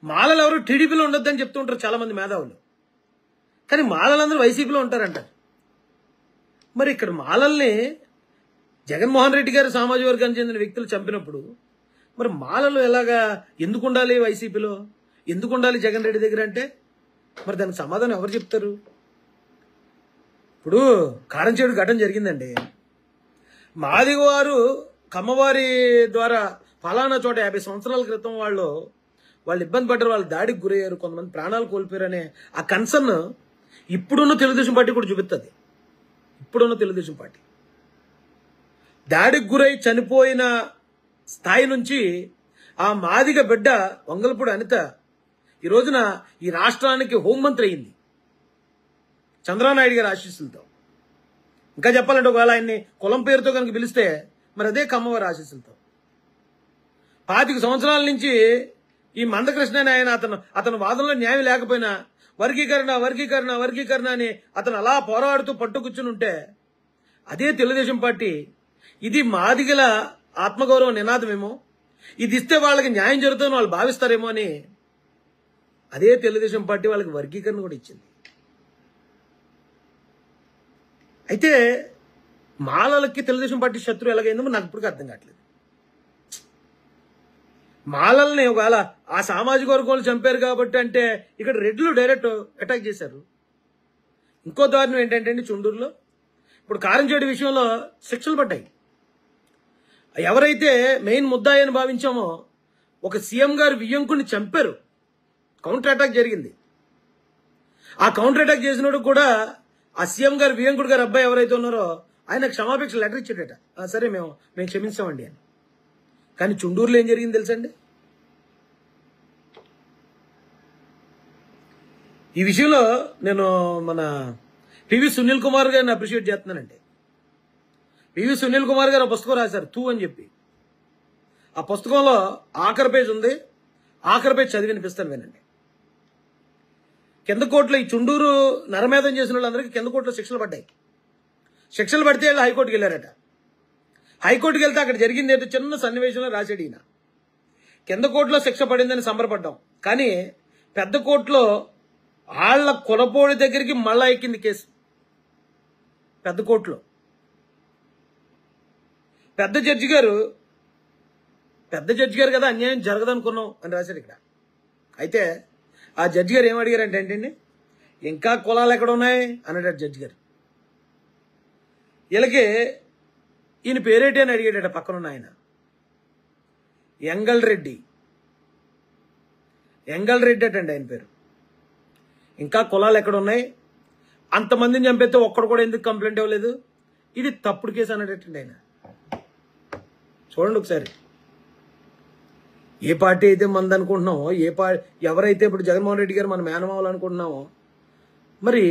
మాలలు ఎవరు టీడీపీలో ఉండొద్దని చెప్తూ ఉంటారు చాలా మంది మేధావులు, కానీ మాలలందరూ వైసీపీలో ఉంటారంటారు. మరి ఇక్కడ మాలల్ని జగన్మోహన్ రెడ్డి గారు సామాజిక వర్గానికి చెందిన వ్యక్తులు చంపినప్పుడు మరి మాలలు ఎలాగా ఎందుకు ఉండాలి వైసీపీలో, ఎందుకు ఉండాలి జగన్ రెడ్డి దగ్గర అంటే మరి దానికి సమాధానం ఎవరు చెప్తారు? ఇప్పుడు కారంచేడు ఘటన జరిగిందండి. మాదిగవారు కమ్మవారి ద్వారా ఫలానా చోట 50 సంవత్సరాల క్రితం వాళ్ళు ఇబ్బంది పడ్డారు, వాళ్ళు దాడికి గురయ్యారు, కొంతమంది ప్రాణాలు కోల్పోయారు అనే ఆ కన్సర్న్ ఇప్పుడున్న తెలుగుదేశం పార్టీ కూడా చూపిస్తుంది. ఇప్పుడున్న తెలుగుదేశం పార్టీ దాడికి గురై చనిపోయిన స్థాయి నుంచి ఆ మాదిగ బిడ్డ వంగలపూడి అనిత ఈ రోజున ఈ రాష్ట్రానికి హోంమంత్రి అయింది చంద్రబాబు గారి ఆశీస్సులతో. ఇంకా చెప్పాలంటే ఒకవేళ ఆయన్ని కులం పేరుతో కనుక పిలిస్తే మరి అదే కమ్మవారి ఆశీస్సులతో. 25 సంవత్సరాల నుంచి ఈ మందకృష్ణ అనే ఆయన అతను వాదనలో న్యాయం లేకపోయినా వర్గీకరణ వర్గీకరణ వర్గీకరణ అని అతను అలా పోరాడుతూ పట్టుకూర్చుని ఉంటే అదే తెలుగుదేశం పార్టీ ఇది మాదిగల ఆత్మగౌరవ నినాదమేమో, ఇది ఇస్తే వాళ్ళకి న్యాయం జరుగుతుందని వాళ్ళు భావిస్తారేమో అని అదే తెలుగుదేశం పార్టీ వాళ్ళకి వర్గీకరణ కూడా ఇచ్చింది. అయితే మాలలకి తెలుగుదేశం పార్టీ శత్రువు ఎలాగైందో నాకు ఇప్పటికీ అర్థం కావట్లేదు. మాలల్ని ఒకవేళ ఆ సామాజిక వర్గాలు చంపారు కాబట్టి అంటే ఇక్కడ రెడ్లు డైరెక్ట్ అటాక్ చేశారు. ఇంకో దారుణం ఏంటంటే చుండూరులో ఇప్పుడు కారంచేడు విషయంలో శిక్షలు పడ్డాయి. ఎవరైతే మెయిన్ ముద్దాయి అని భావించామో ఒక సీఎం గారు వియ్యంకుడిని చంపారు, కౌంటర్ అటాక్ జరిగింది. ఆ కౌంటర్ అటాక్ చేసినోడు కూడా ఆ సీఎం గారు వియ్యంకుడు గారు అబ్బాయి ఎవరైతే ఉన్నారో ఆయన క్షమాపేక్ష లెటర్ ఇచ్చాడట, సరే మేము క్షమించామండి అని. కానీ చుండూరులో ఏం జరిగింది తెలుసండి? ఈ విషయంలో నేను మన పివి సునీల్ కుమార్ గారిని అప్రిషియేట్ చేస్తున్నానండి. పివి సునీల్ కుమార్ గారు పుస్తకం రాశారు తూ అని చెప్పి. ఆ పుస్తకంలో ఆఖరి పేజ్ ఉంది, ఆఖరి పేజ్ చదివి వినిపిస్తాను వినండి. కింద కోర్టులో ఈ చుండూరు నరమేధం చేసిన వాళ్ళందరికీ కింద కోర్టులో శిక్షలు పడ్డాయి. శిక్షలు పడితే వాళ్ళు హైకోర్టుకి వెళ్ళారట. హైకోర్టుకి వెళ్తే అక్కడ జరిగింది ఏంటో చిన్న సన్నివేశంలో రాశాడు ఈయన. కింద కోర్టులో శిక్ష పడిందని సంబరపడ్డాం, కానీ పెద్ద కోర్టులో వాళ్ళ కులపోడి దగ్గరికి మళ్ళా ఎక్కింది కేసు. పెద్ద కోర్టులో పెద్ద జడ్జి గారు కదా అన్యాయం జరగదనుకున్నాం అని రాశారు ఇక్కడ. అయితే ఆ జడ్జి గారు ఏమడిగారంటే ఏంటండి, ఇంకా కులాలు ఎక్కడ ఉన్నాయి అన్నాడు జడ్జి గారు. వీళ్ళకి ఈయన పేరేటి అని అడిగాడట పక్కనున్న ఆయన. ఎంగల్ రెడ్డి అటండి ఆయన పేరు. ఇంకా కులాలు ఎక్కడ ఉన్నాయి, అంతమందిని చంపేస్తే ఒక్కడు కూడా ఎందుకు కంప్లైంట్ ఇవ్వలేదు, ఇది తప్పుడు కేసు అన్నాడటండి ఆయన. చూడండి ఒకసారి, ఏ పార్టీ అయితే మంది అనుకుంటున్నామో, ఎవరైతే ఇప్పుడు జగన్మోహన్ రెడ్డి గారు మన మేనమావలు అనుకుంటున్నామో, మరి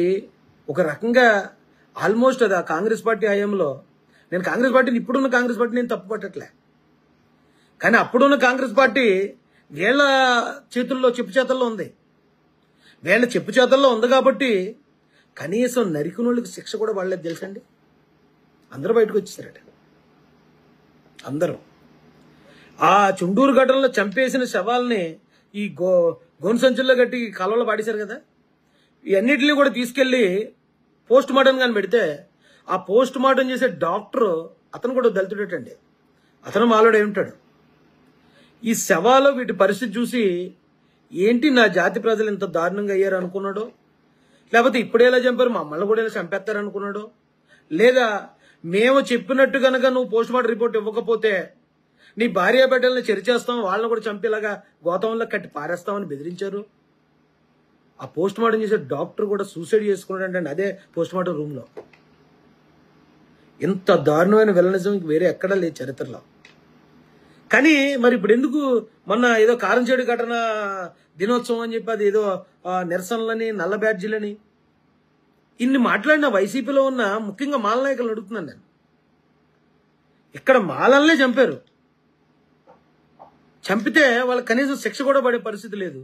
ఒక రకంగా ఆల్మోస్ట్ అది ఆ కాంగ్రెస్ పార్టీ హయాంలో, నేను కాంగ్రెస్ పార్టీని ఇప్పుడున్న కాంగ్రెస్ పార్టీ నేను తప్పు పట్టట్లే, కానీ అప్పుడున్న కాంగ్రెస్ పార్టీ వీళ్ళ చేతుల్లో చెప్పు చేతల్లో ఉంది. వీళ్ళ చెప్పు చేతల్లో ఉంది కాబట్టి కనీసం నరికినోళ్ళకి శిక్ష కూడా పడలేదు తెలుసండి. అందరూ బయటకు వచ్చేసారట. అందరూ ఆ చుండూరు ఘటనలో చంపేసిన శవాల్ని ఈ గోను సంచుల్లో కట్టి కాలువలో పాడేశారు కదా, ఇవన్నిటిని కూడా తీసుకెళ్లి పోస్ట్ మార్టం కానీ పెడితే ఆ పోస్ట్ మార్టం చేసే డాక్టర్ అతను కూడా దళితుడేటండి, అతను మాలోడే ఉంటాడు. ఈ శవాలో వీటి పరిస్థితి చూసి ఏంటి నా జాతి ప్రజలు ఇంత దారుణంగా అయ్యారు అనుకున్నాడో, లేకపోతే ఇప్పుడేలా చంపారు మమ్మల్ని కూడా ఇలా చంపేస్తారు అనుకున్నాడో, లేదా మేము చెప్పినట్టు కనుక నువ్వు పోస్ట్ మార్టం రిపోర్ట్ ఇవ్వకపోతే నీ భార్య బిడ్డల్ని చెరిచేస్తాం, వాళ్ళని కూడా చంపేలాగా గోతంలో కట్టి పారేస్తామని బెదిరించారు. ఆ పోస్ట్ మార్టం చేసే డాక్టర్ కూడా సూసైడ్ చేసుకున్నాడు అంటే అదే పోస్ట్ మార్టం రూమ్ లో. ఇంత దారుణమైన విలనిజం వేరే ఎక్కడా లేదు చరిత్రలో. కానీ మరి ఇప్పుడు ఎందుకు మొన్న ఏదో కారంచేడు ఘటన దినోత్సవం అని చెప్పి అది ఏదో నిరసనలని నల్ల బ్యాడ్జీలని ఇన్ని మాట్లాడిన వైసీపీలో ఉన్న ముఖ్యంగా మాల నాయకులను అడుగుతున్నాను నేను. ఇక్కడ మాలల్నే చంపారు. చంపితే వాళ్ళకి కనీసం శిక్ష కూడా పడే పరిస్థితి లేదు.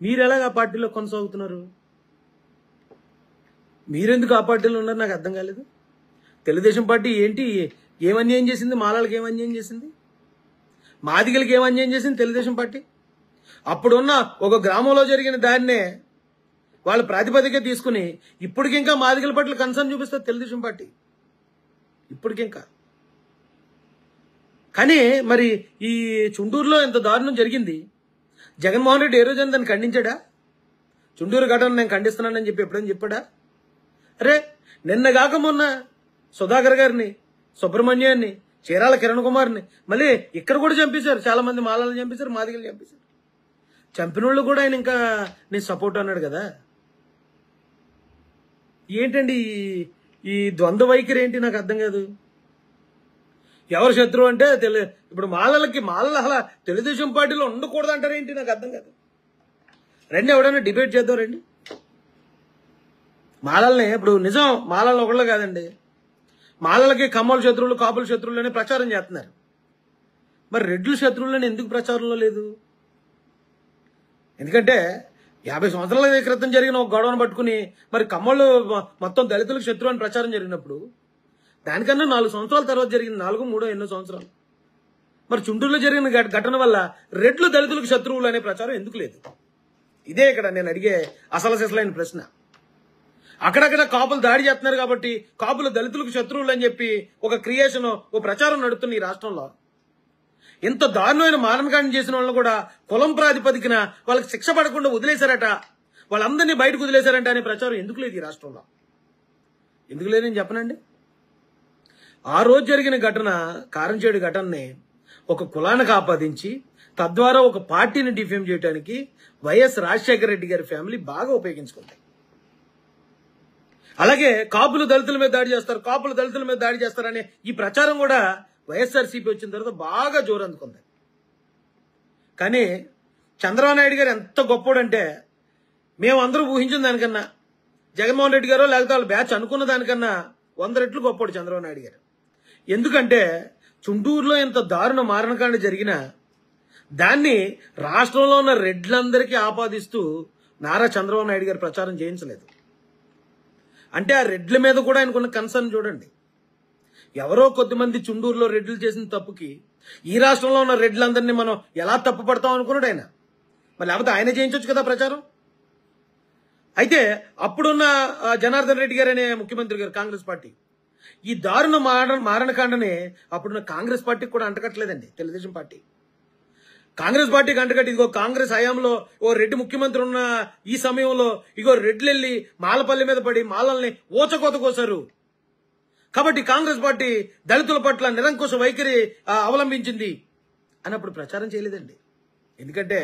మీరు ఎలాగ ఆ పార్టీలో కొనసాగుతున్నారు? మీరెందుకు ఆ పార్టీలో ఉన్నారు నాకు అర్థం కాలేదు. తెలుగుదేశం పార్టీ ఏంటి, ఏం అన్యాయం చేసింది? మాలలకు ఏం అన్యాయం చేసింది? మాదిగలకి ఏం అన్యాయం చేసింది తెలుగుదేశం పార్టీ? అప్పుడున్న ఒక గ్రామంలో జరిగిన దాన్నే వాళ్ళ ప్రాతిపదిక తీసుకుని ఇప్పటికింకా మాదిగల పట్ల కన్సర్న్ చూపిస్తారు తెలుగుదేశం పార్టీ ఇప్పటికింకా. కానీ మరి ఈ చుండూరులో ఎంత దారుణం జరిగింది, జగన్మోహన్ రెడ్డి ఏ రోజైనా దాన్ని ఖండించాడా? చుండూరు ఘటన నేను ఖండిస్తున్నానని చెప్పి ఎప్పుడైనా చెప్పాడా? అరే నిన్నగాక మొన్న సుధాకర్ గారిని, సుబ్రహ్మణ్యాన్ని, చీరాల కిరణ్ కుమార్ని మళ్ళీ ఇక్కడ కూడా చంపేశారు. చాలా మంది మాలలను చంపేశారు, మాదిగలు చంపేశారు. చంపిన వాళ్ళు కూడా ఆయన ఇంకా నేను సపోర్ట్ అన్నాడు కదా. ఏంటండి ఈ ద్వంద్వ వైఖరి ఏంటి నాకు అర్థం కాదు. ఎవరు శత్రువు అంటే ఇప్పుడు మాలలు అలా తెలుగుదేశం పార్టీలో ఉండకూడదు అంటారేంటి నాకు అర్థం కాదు. రండి ఎవడైనా డిబేట్ చేద్దాం రండి. మాలల్ని ఇప్పుడు నిజం మాలలు ఒకళ్ళు కాదండి, మాలలకి కమ్మల శత్రువులు కాపుల శత్రువులు అని ప్రచారం చేస్తున్నారు. మరి రెడ్ల శత్రువులని ఎందుకు ప్రచారంలో లేదు? ఎందుకంటే 50 సంవత్సరాల క్రితం జరిగిన ఒక గొడవను పట్టుకుని మరి కమ్మళ్ళు మొత్తం దళితులకు శత్రువు అని ప్రచారం జరిగినప్పుడు దానికన్నా 4 సంవత్సరాల తర్వాత జరిగింది, 4, 3 ఎన్నో సంవత్సరాలు. మరి చుంటూరులో జరిగిన ఘటన వల్ల రెడ్లు దళితులకు శత్రువులు అనే ప్రచారం ఎందుకు లేదు? ఇదే ఇక్కడ నేను అడిగే అసలు సిసలైన ప్రశ్న. అక్కడక్కడ కాపులు దాడి చేస్తున్నారు కాబట్టి కాపులు దళితులకు శత్రువులు అని చెప్పి ఒక క్రియేషన్, ఒక ప్రచారం నడుస్తుంది ఈ రాష్ట్రంలో. ఇంత దారుణమైన మారణకాండం చేసిన వాళ్ళని కూడా కులం ప్రాతిపదికన వాళ్ళకి శిక్ష పడకుండా వదిలేశారట, వాళ్ళందరినీ బయటకు వదిలేశారంట అనే ప్రచారం ఎందుకు లేదు ఈ రాష్ట్రంలో? ఎందుకు లేదు నేను చెప్పనండి. ఆ రోజు జరిగిన ఘటన, కారంచేడు ఘటనని ఒక కులానికి ఆపాదించి తద్వారా ఒక పార్టీని డిఫేమ్ చేయడానికి వైఎస్ రాజశేఖర రెడ్డి గారి ఫ్యామిలీ బాగా ఉపయోగించుకుంది. అలాగే కాపులు దళితుల మీద దాడి చేస్తారు, కాపులు దళితుల మీద దాడి చేస్తారనే ఈ ప్రచారం కూడా వైఎస్ఆర్సీపీ వచ్చిన తర్వాత బాగా జోరు అందుకుంది. కానీ చంద్రబాబు నాయుడు గారు ఎంత గొప్పోడంటే మేమందరూ ఊహించిన దానికన్నా, జగన్మోహన్ రెడ్డి గారు లేకపోతే వాళ్ళ బ్యాచ్ అనుకున్న దానికన్నా 100 రెట్లు గొప్పోడు చంద్రబాబు నాయుడు గారు. ఎందుకంటే చుంటూరులో ఎంత దారుణ మారణకాండ జరిగినా దాన్ని రాష్ట్రంలో ఉన్న రెడ్లందరికీ ఆపాదిస్తూ నారా చంద్రబాబు నాయుడు గారు ప్రచారం చేయించలేదు. అంటే ఆ రెడ్ల మీద కూడా ఆయనకున్న కన్సర్న్ చూడండి. ఎవరో కొద్దిమంది చుండూరులో రెడ్లు చేసిన తప్పుకి ఈ రాష్ట్రంలో ఉన్న రెడ్లందరినీ మనం ఎలా తప్పు పడతాం అనుకున్నాడు ఆయన. మరి లేకపోతే ఆయన చేయించవచ్చు కదా ప్రచారం. అయితే అప్పుడున్న జనార్దన్ రెడ్డి గారు అనే ముఖ్యమంత్రి గారు, కాంగ్రెస్ పార్టీ, ఈ దారుణ మారణకాండని అప్పుడున్న కాంగ్రెస్ పార్టీకి కూడా అంటకట్టలేదండి తెలుగుదేశం పార్టీ. కాంగ్రెస్ పార్టీకి అంటకట్టి ఇదిగో కాంగ్రెస్ హయాంలో ఓ రెడ్డి ముఖ్యమంత్రి ఉన్న ఈ సమయంలో ఇగో రెడ్లు వెళ్ళి మాలపల్లి మీద పడి మాలల్ని ఓచకోత కోసారు కాబట్టి కాంగ్రెస్ పార్టీ దళితుల పట్ల నిరంకుశ వైఖరి అవలంబించింది అన్నప్పుడు ప్రచారం చేయలేదండి. ఎందుకంటే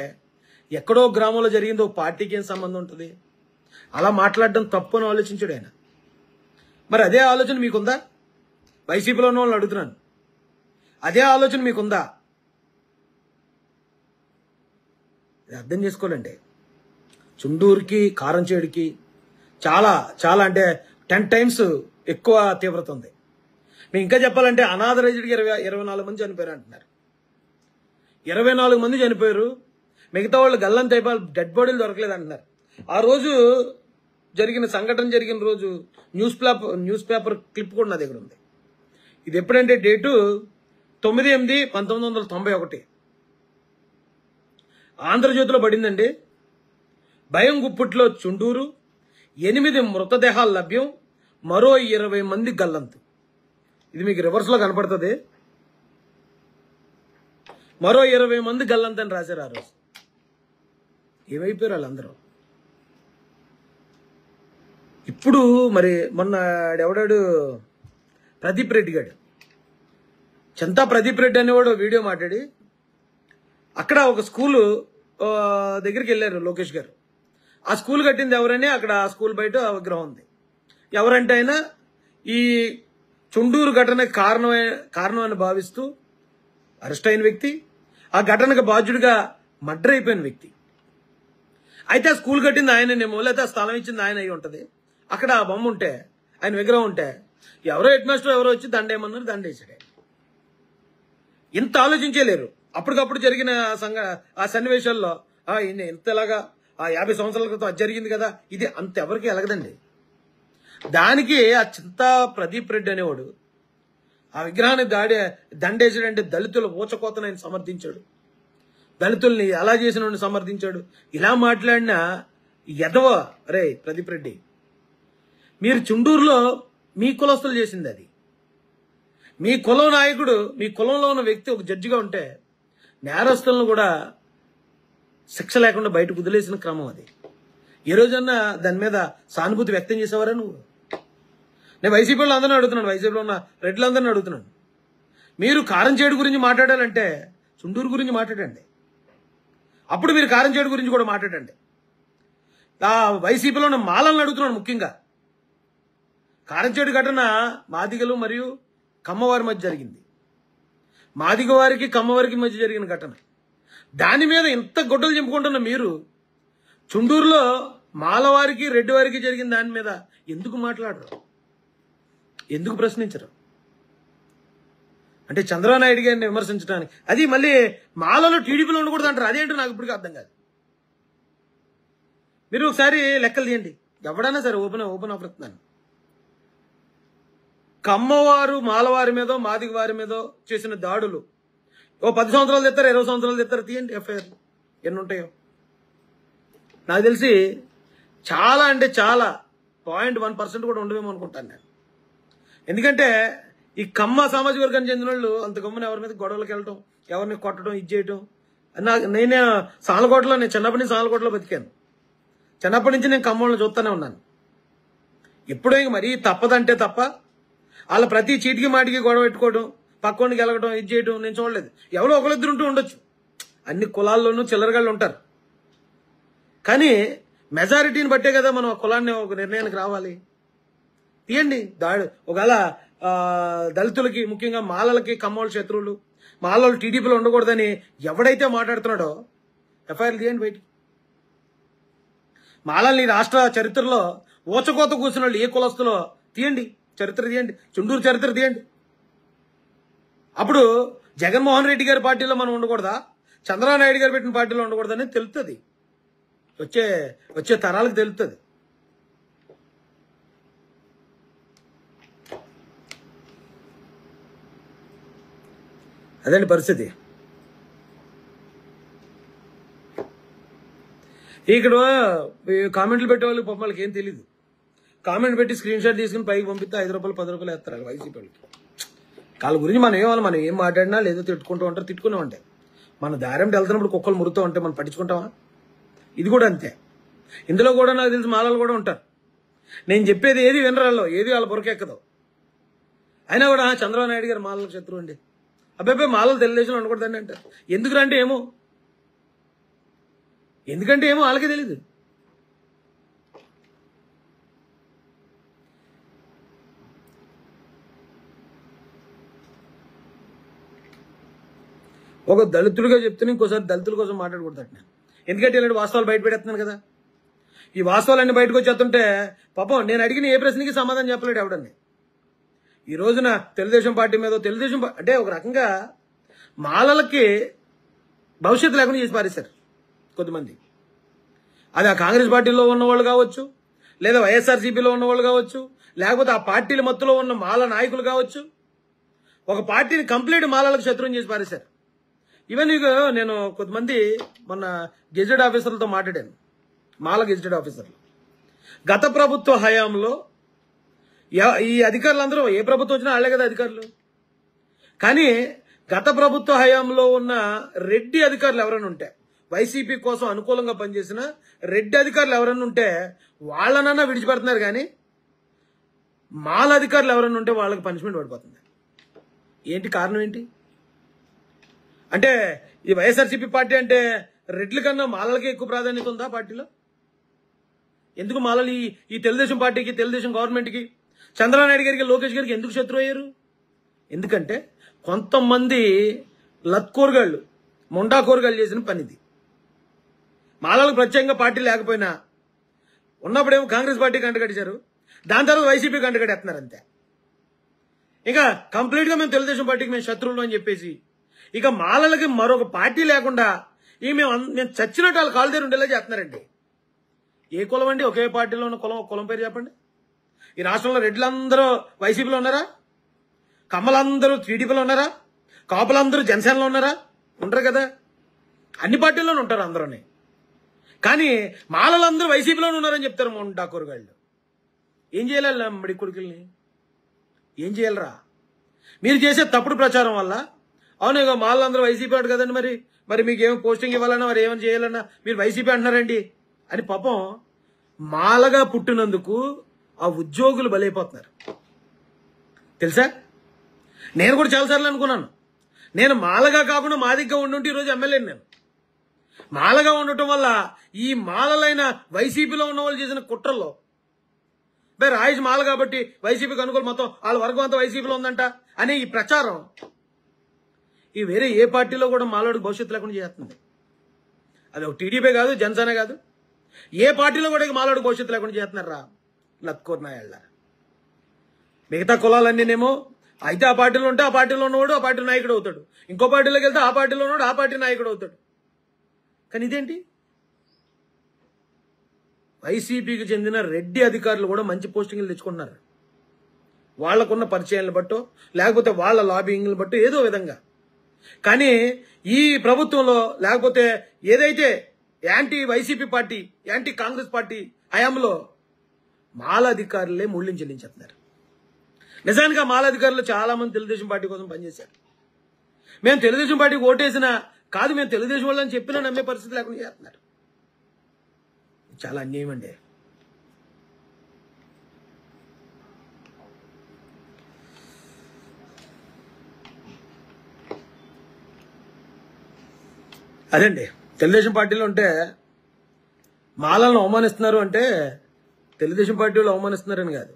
ఎక్కడో గ్రామంలో జరిగిందో పార్టీకి ఏం సంబంధం ఉంటుంది? అలా మాట్లాడడం తప్పు అని ఆలోచించాడు ఆయన. మరి అదే ఆలోచన మీకుందా? వైసీపీలో ఉన్న వాళ్ళని అడుగుతున్నాను, అదే ఆలోచన మీకుందా? అర్థం చేసుకోవాలండి. చుండూరుకి కారంచేడుకి చాలా చాలా అంటే 10 times ఎక్కువ తీవ్రత ఉంది. మేము ఇంకా చెప్పాలంటే అనాథరైజ్డ్కి 24 మంది చనిపోయారు అంటున్నారు. 24 మంది చనిపోయారు, మిగతా వాళ్ళు గల్లంత అయిపోయి డెడ్ బాడీలు దొరకలేదు అంటున్నారు. ఆ రోజు జరిగిన సంఘటన జరిగిన రోజు న్యూస్ పేపర్ క్లిప్ కూడా నా దగ్గర ఉంది. ఇది ఎప్పుడంటే డేటు 9/8/1991 ఆంధ్రజ్యోతిలో పడిందండి. భయం గుప్పిట్లో చుండూరు, 8 మృతదేహాలు లభ్యం, మరో 20 మంది గల్లంతు. ఇది మీకు రివర్స్ లో కనపడుతుంది. మరో 20 మంది గల్లంతు అని రాశారు ఆ రోజు. ఏమైపోయారు వాళ్ళందరూ? ఇప్పుడు మరి మొన్న ఎవడాడు ప్రదీప్ రెడ్డి గాడు, చింతా ప్రదీప్ రెడ్డి అనేవాడు వీడియో మాట్లాడి అక్కడ ఒక స్కూలు దగ్గరికి వెళ్ళారు లోకేష్ గారు. ఆ స్కూల్ కట్టింది ఎవరని అక్కడ ఆ స్కూల్ బయట విగ్రహం ఉంది. ఎవరంటే అయినా ఈ చుండూరు ఘటనకు కారణం అని భావిస్తూ అరెస్ట్ అయిన వ్యక్తి, ఆ ఘటనకు బాధ్యుడిగా మర్డర్ అయిపోయిన వ్యక్తి. అయితే ఆ స్కూల్ కట్టింది ఆయననేమో, లేకపోతే ఆ స్థలం ఇచ్చింది ఆయన అయి ఉంటుంది. అక్కడ ఆ బొమ్మ ఉంటే, ఆయన విగ్రహం ఉంటే, ఎవరో హెడ్ మాస్టర్ ఎవరో వచ్చి దండేమన్నారు, దండేసాడే. ఇంత ఆలోచించలేరు. అప్పటికప్పుడు జరిగిన ఆ సన్నివేశాల్లో ఇంతలాగా 50 సంవత్సరాల క్రితం అది జరిగింది కదా, ఇది అంత ఎవరికి ఎలగదండి. దానికి ఆ చింతా ప్రదీప్ రెడ్డి అనేవాడు ఆ విగ్రహాన్ని దండేసాడంటే దళితుల ఊచకోతను ఆయన సమర్థించాడు, దళితుల్ని ఎలా చేసిన సమర్థించాడు. ఇలా మాట్లాడిన ఎదవ రే ప్రదీప్ రెడ్డి, మీరు చుండూరులో మీ కులస్తులు చేసింది అది. మీ కులం నాయకుడు, మీ కులంలో ఉన్న వ్యక్తి ఒక జడ్జిగా ఉంటే నేరస్తులను కూడా శిక్ష లేకుండా బయటకు వదిలేసిన క్రమం అది. ఏ రోజన్నా దాని మీద సానుభూతి వ్యక్తం చేసేవారా నువ్వు? నేను వైసీపీ వాళ్ళు అందరినీ అడుగుతున్నాను, వైసీపీలో ఉన్న రెడ్లందరినీ అడుగుతున్నాను. మీరు కారంచేడు గురించి మాట్లాడాలంటే చుండూరు గురించి మాట్లాడండి. అప్పుడు మీరు కారంచేడు గురించి కూడా మాట్లాడండి. ఆ వైసీపీలో ఉన్న మాలలను అడుగుతున్నాను ముఖ్యంగా. కారంచేడు ఘటన మాదిగలు మరియు కమ్మవారి మధ్య జరిగింది. మాదిగ వారికి కమ్మవారికి మధ్య జరిగిన ఘటన. దాని మీద ఇంత గొడ్డలు చెప్పుకుంటున్న మీరు చుండూరులో మాలవారికి రెడ్డి వారికి జరిగిన దాని మీద ఎందుకు మాట్లాడరు? ఎందుకు ప్రశ్నించరు? అంటే చంద్రబాబు నాయుడు గారిని విమర్శించడానికి, అది మళ్ళీ మాలలో టీడీపీలో ఉండకూడదు అంటారు. అదేంటో నాకు ఇప్పటికీ అర్థం కాదు. మీరు ఒకసారి లెక్కలు తీయండి, ఎవడైనా సరే ఓపెన్ ఆఫర్ ఇస్తున్నాను. కమ్మవారు మాలవారి మీదో మాదిగ వారి మీదో చేసిన దాడులు 10 సంవత్సరాలు తెస్తారు, 20 సంవత్సరాలు తెస్తారు, తీయండి ఎఫ్ఐఆర్ ఎన్ని ఉంటాయో. నాకు తెలిసి చాలా అంటే చాలా 0.1% కూడా ఉండవేమో అనుకుంటాను నేను. ఎందుకంటే ఈ కమ్మ సామాజిక వర్గానికి చెందిన వాళ్ళు అంత గమ్మున ఎవరి మీద గొడవలకు వెళ్ళటం, ఎవరిని కొట్టడం, ఇది చేయటం. నేను సాలకోటలో, నేను చిన్నప్పటి నుంచి సాలకోటలో బతికాను. చిన్నప్పటి నుంచి నేను ఖమ్మంలో చూస్తూనే ఉన్నాను. ఎప్పుడో ఇంక మరీ తప్పదంటే తప్ప వాళ్ళ ప్రతి చీటికి మాటికి గొడవ పెట్టుకోవడం, పక్కోడికి వెళ్ళగడం, ఇది చేయడం నేను చూడలేదు. ఎవరో ఒకరిద్దరు ఉంటూ ఉండొచ్చు, అన్ని కులాల్లోనూ చిల్లరగాళ్ళు ఉంటారు. కానీ మెజారిటీని బట్టే కదా మనం ఆ కులాన్ని ఒక నిర్ణయానికి రావాలి. తీయండి దాడు. ఒకవేళ దళితులకి, ముఖ్యంగా మాలలకి కమ్మోళ్ళ శత్రువులు, మాలలు టీడీపీలో ఉండకూడదని ఎవడైతే మాట్లాడుతున్నాడో ఎఫ్ఐఆర్లు తీయండి బయటికి. మాలల్ని రాష్ట్ర చరిత్రలో ఊచకోత కూర్చున్న వాళ్ళు ఏ కులస్తులో తీయండి, చరిత్ర తీయండి, చుండూరు చరిత్ర తీయండి. అప్పుడు జగన్మోహన్ రెడ్డి గారి పార్టీలో మనం ఉండకూడదా, చంద్రబాబు నాయుడు గారు పెట్టిన పార్టీలో ఉండకూడదని తెలుస్తుంది, వచ్చే తరాలకు తెలుస్తుంది. అదండి పరిస్థితి. ఇక్కడ కామెంట్లు పెట్టే వాళ్ళు పాపం వాళ్ళకి ఏం తెలీదు. కామెంట్ పెట్టి స్క్రీన్ షాట్ తీసుకుని పైకి పంపిస్తే 5 రూపాయలు 10 రూపాయలు వేస్తారు వైసీపీ వాళ్ళకి. వాళ్ళ గురించి మనం ఏం మాట్లాడినా లేదో తిట్టుకుంటూ ఉంటారు, తిట్టుకునే ఉంటాయి. మన దారంటే వెళ్తున్నప్పుడు కుక్కలు మురుతూ ఉంటాయి, మనం పట్టించుకుంటామా? ఇది కూడా అంతే. ఇందులో కూడా నాకు తెలిసి మాలలు కూడా ఉంటారు. నేను చెప్పేది ఏది వినరాల్లో, ఏది వాళ్ళ బొరకెక్కదు. అయినా కూడా చంద్రబాబు నాయుడు గారు మాలలకు శత్రువు అండి, అబ్బాయి మాలలు తెలుగుదేశంలో ఉండకూడదండి అంటారు. ఎందుకంటే ఏమో వాళ్ళకే తెలీదు. ఒక దళితుడిగా చెప్తున్నా ఇంకోసారి దళితుల కోసం మాట్లాడకూడదు నేను. ఎందుకంటే ఇలాంటి వాస్తవాలు బయట పెడుతున్నాను కదా. ఈ వాస్తవాలన్నీ బయటకు వచ్చేస్తుంటే పాపం నేను అడిగిన ఏ ప్రశ్నకి సమాధానం చెప్పలేడు ఎవడని. ఈ రోజున తెలుగుదేశం పార్టీ మీద అంటే ఒక రకంగా మాలలకి భవిష్యత్తు లేకుండా చేసి పారేశారు కొద్దిమంది. అది ఆ కాంగ్రెస్ పార్టీలో ఉన్నవాళ్ళు కావచ్చు, లేదా వైఎస్ఆర్సీపీలో ఉన్నవాళ్ళు కావచ్చు, లేకపోతే ఆ పార్టీల మత్తులో ఉన్న మాల నాయకులు కావచ్చు. ఒక పార్టీని కంప్లీట్ మాలలకు శత్రువుని చేసి పారేశారు. ఈవెన్ నేను కొంతమంది మొన్న గెజెట్ ఆఫీసర్లతో మాట్లాడాను, మాల గెజెట్ ఆఫీసర్లు. గత ప్రభుత్వ హయాంలో ఈ అధికారులందరూ ఏ ప్రభుత్వం వచ్చినా వాళ్ళే కదా అధికారులు. కానీ గత ప్రభుత్వ హయాంలో ఉన్న రెడ్డి అధికారులు ఎవరైనా ఉంటే, వైసీపీ కోసం అనుకూలంగా పనిచేసిన రెడ్డి అధికారులు ఎవరైనా ఉంటే వాళ్ళనన్నా విడిచిపెడుతున్నారు. కానీ మాల అధికారులు ఎవరైనా ఉంటే వాళ్ళకి పనిష్మెంట్ పడిపోతుంది. ఏంటి కారణం ఏంటి? అంటే ఈ వైఎస్ఆర్సీపీ పార్టీ అంటే రెడ్ల కన్నా మాలలకి ఎక్కువ ప్రాధాన్యత ఉందా పార్టీలో? ఎందుకు మాలలు ఈ తెలుగుదేశం పార్టీకి, తెలుగుదేశం గవర్నమెంట్కి చంద్రబాబు నాయుడు గారికి లోకేష్ గారికి ఎందుకు శత్రువు అయ్యారు? ఎందుకంటే కొంతమంది లత్కోరగాళ్ళు ముండాకోరగాళ్ళు చేసిన పనిది. మాలలకు ప్రత్యేకంగా పార్టీ లేకపోయినా ఉన్నప్పుడేమో కాంగ్రెస్ పార్టీకి అంటగట్టారు, దాని తర్వాత వైసీపీకి అంటగట్టేస్తున్నారు అంతే. ఇంకా కంప్లీట్గా మేము తెలుగుదేశం పార్టీకి మేము శత్రువులు అని చెప్పేసి ఇక మాలలకి మరొక పార్టీ లేకుండా ఇక మేము చచ్చినట్టు వాళ్ళు కాలు దగ్గర ఉండేలా చేస్తున్నారండి. ఏ కులం అండి? ఒకే పార్టీలో ఉన్న కులం పేరు చెప్పండి. ఈ రాష్ట్రంలో రెడ్లందరూ వైసీపీలో ఉన్నారా? కమ్మలందరూ టీడీపీలో ఉన్నారా? కాపులందరూ జనసేనలో ఉన్నారా? ఉండరు కదా. అన్ని పార్టీల్లోనూ ఉంటారు అందరూనే. కానీ మాలలందరూ వైసీపీలోనే ఉన్నారని చెప్తారు డాకూరుగాళ్ళు. ఏం చేయాలి మడి కొడుకుల్ని? ఏం చేయాలరా? మీరు చేసే తప్పుడు ప్రచారం వల్ల అవును ఇక మాలలందరూ వైసీపీ ఆడు కదండి, మరి మీకు ఏమో పోస్టింగ్ ఇవ్వాలన్నా మరి ఏమైనా చేయాలన్నా మీరు వైసీపీ అంటున్నారండి అని పాపం మాలగా పుట్టినందుకు ఆ ఉద్యోగులు బలైపోతున్నారు తెలుసా. నేను కూడా చాలాసార్లు అనుకున్నాను, నేను మాలగా కాకుండా మాదిగ్గా ఉండుంటే ఈరోజు ఎమ్మెల్యేని. నేను మాలగా ఉండటం వల్ల ఈ మాలలైన వైసీపీలో ఉన్న వాళ్ళు చేసిన కుట్రల్లో రాయేష్ మాల కాబట్టి వైసీపీకి అనుకూల మొత్తం వాళ్ళ వర్గం అంతా వైసీపీలో ఉందంట అనే ఈ ప్రచారం ఈ వేరే ఏ పార్టీలో కూడా మాలోడికి భవిష్యత్తు లేకుండా చేస్తుంది. అది ఒక టీడీపీ కాదు, జనసేన కాదు, ఏ పార్టీలో కూడా మాలోడికి భవిష్యత్తు లేకుండా చేస్తున్నారా లత్కోర్ నాయాళ్ళ. మిగతా కులాలన్నీనేమో అయితే ఆ పార్టీలో ఉంటే ఆ పార్టీలో ఉన్నవాడు ఆ పార్టీ నాయకుడు అవుతాడు, ఇంకో పార్టీలోకి వెళ్తే ఆ పార్టీలో ఉన్నవాడు ఆ పార్టీ నాయకుడు అవుతాడు. కానీ ఇదేంటి? వైసీపీకి చెందిన రెడ్డి అధికారులు కూడా మంచి పోస్టింగ్లు తెచ్చుకుంటున్నారు. వాళ్లకున్న పరిచయాలను బట్టో లేకపోతే వాళ్ళ లాబింగ్లు బట్టో ఏదో విధంగా. కానీ ఈ ప్రభుత్వంలో లేకపోతే ఏదైతే anti YCP party anti Congress party హయాంలో మాల అధికారులే మూల్యం చెల్లించేస్తున్నారు. నిజానికి ఆ మాల అధికారులు చాలా మంది తెలుగుదేశం పార్టీ కోసం పనిచేశారు. మేము తెలుగుదేశం పార్టీకి ఓటేసినా కాదు, మేము తెలుగుదేశం వాళ్ళని చెప్పినా నమ్మే పరిస్థితి లేకుండా చేస్తున్నారు. చాలా అన్యాయం అండి. అదండి, తెలుగుదేశం పార్టీలో ఉంటే మాలను అవమానిస్తున్నారు అంటే తెలుగుదేశం పార్టీ వాళ్ళు అవమానిస్తున్నారని కాదు,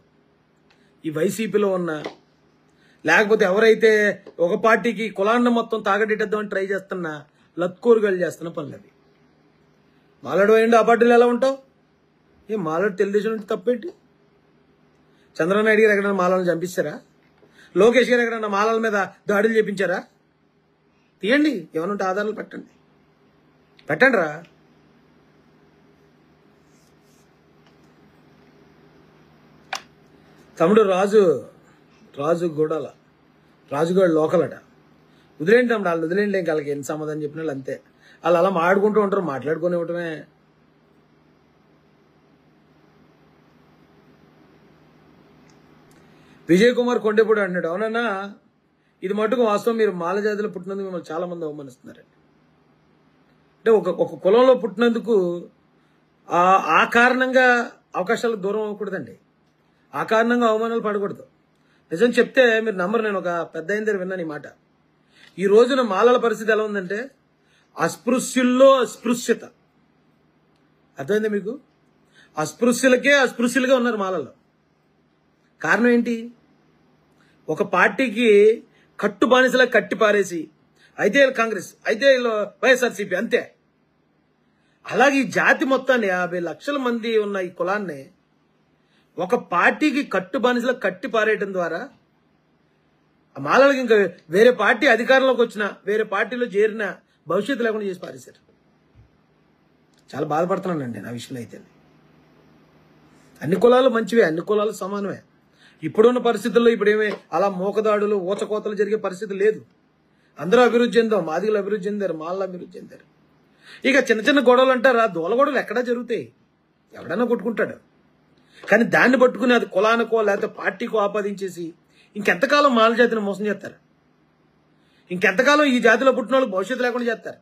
ఈ వైసీపీలో ఉన్న లేకపోతే ఎవరైతే ఒక పార్టీకి కులాన్ని మొత్తం తాగడేద్దామని ట్రై చేస్తున్నా లత్కోరుగాళ్ళు చేస్తున్న పనులు అవి. మాలాడు అయ్యండి ఆ పార్టీలో ఎలా ఉంటావు? ఏ మాలాడు తెలుగుదేశం అంటే తప్పేంటి? చంద్రబాబు నాయుడు గారు ఎక్కడైనా మాలను చంపిస్తారా? లోకేష్ గారు ఎక్కడైనా మాలల మీద దాడులు చేపించారా? తీయండి, ఏమనుంటే ఆధారాలు పెట్టండి రా. తమ్ముడు రాజుగాడు లోకలట. వదిలేండి తమ్ముడు, వాళ్ళు వదిలేండి, వాళ్ళకి ఎన్ని సమాధానం చెప్పిన వాళ్ళు అంతే. వాళ్ళు అలా మాట్లాడుకుంటూ ఉంటారు, మాట్లాడుకుని ఇవ్వటమే. విజయ్ కుమార్ కొండేపూడి అంటున్నాడు, అవునన్నా ఇది మటుకు వాస్తవం, మీరు మాల జాతిలో పుట్టినందుకు మిమ్మల్ని చాలా మంది అవమానిస్తున్నారండి. అంటే ఒక కులంలో పుట్టినందుకు ఆ కారణంగా అవకాశాలకు దూరం అవ్వకూడదండి, ఆ కారణంగా అవమానాలు పడకూడదు. నిజం చెప్తే మీరు నమ్మరు, నేను ఒక పెద్ద అయిన దగ్గర విన్నాను ఈ మాట. ఈ రోజున మాలల పరిస్థితి ఎలా ఉందంటే అస్పృశ్యుల్లో అస్పృశ్యత. అర్థమైంది మీకు? అస్పృశ్యులకే అస్పృశ్యులుగా ఉన్నారు మాలల్లో. కారణం ఏంటి? ఒక పార్టీకి కట్టు బానిసలా కట్టి పారేసి అయితే కాంగ్రెస్ అయితే వైఎస్ఆర్సీపీ అంతే. అలాగే ఈ జాతి మొత్తాన్ని 50 లక్షల మంది ఉన్న ఈ కులాన్ని ఒక పార్టీకి కట్టు బానిసలా కట్టి పారేయటం ద్వారా ఆ మాలలకి ఇంకా వేరే పార్టీ అధికారంలోకి వచ్చినా వేరే పార్టీలో చేరిన భవిష్యత్తు లేకుండా చేసి పారేశారు. చాలా బాధపడుతున్నానండి నా విషయంలో. అయితే అన్ని కులాలు మంచివే, అన్ని కులాలు సమానమే. ఇప్పుడున్న పరిస్థితుల్లో ఇప్పుడేమీ అలా మోకదాడులు ఊచకోతలు జరిగే పరిస్థితి లేదు. అందరూ అభివృద్ధి చెందాం, మాదిగలు అభివృద్ధి చెందారు, మాలలు అభివృద్ధి చెందారు. ఇక చిన్న చిన్న గొడవలు అంటారా, దూల గొడవలు ఎక్కడా జరుగుతాయి, ఎవడన్నా కొట్టుకుంటాడు. కానీ దాన్ని పట్టుకుని అది కులానికో లేకపోతే పార్టీకో ఆపాదించేసి ఇంకెంతకాలం మాల జాతిని మోసం చేస్తారు? ఇంకెంతకాలం ఈ జాతిలో పుట్టిన వాళ్ళకి భవిష్యత్తు లేకుండా చేస్తారు?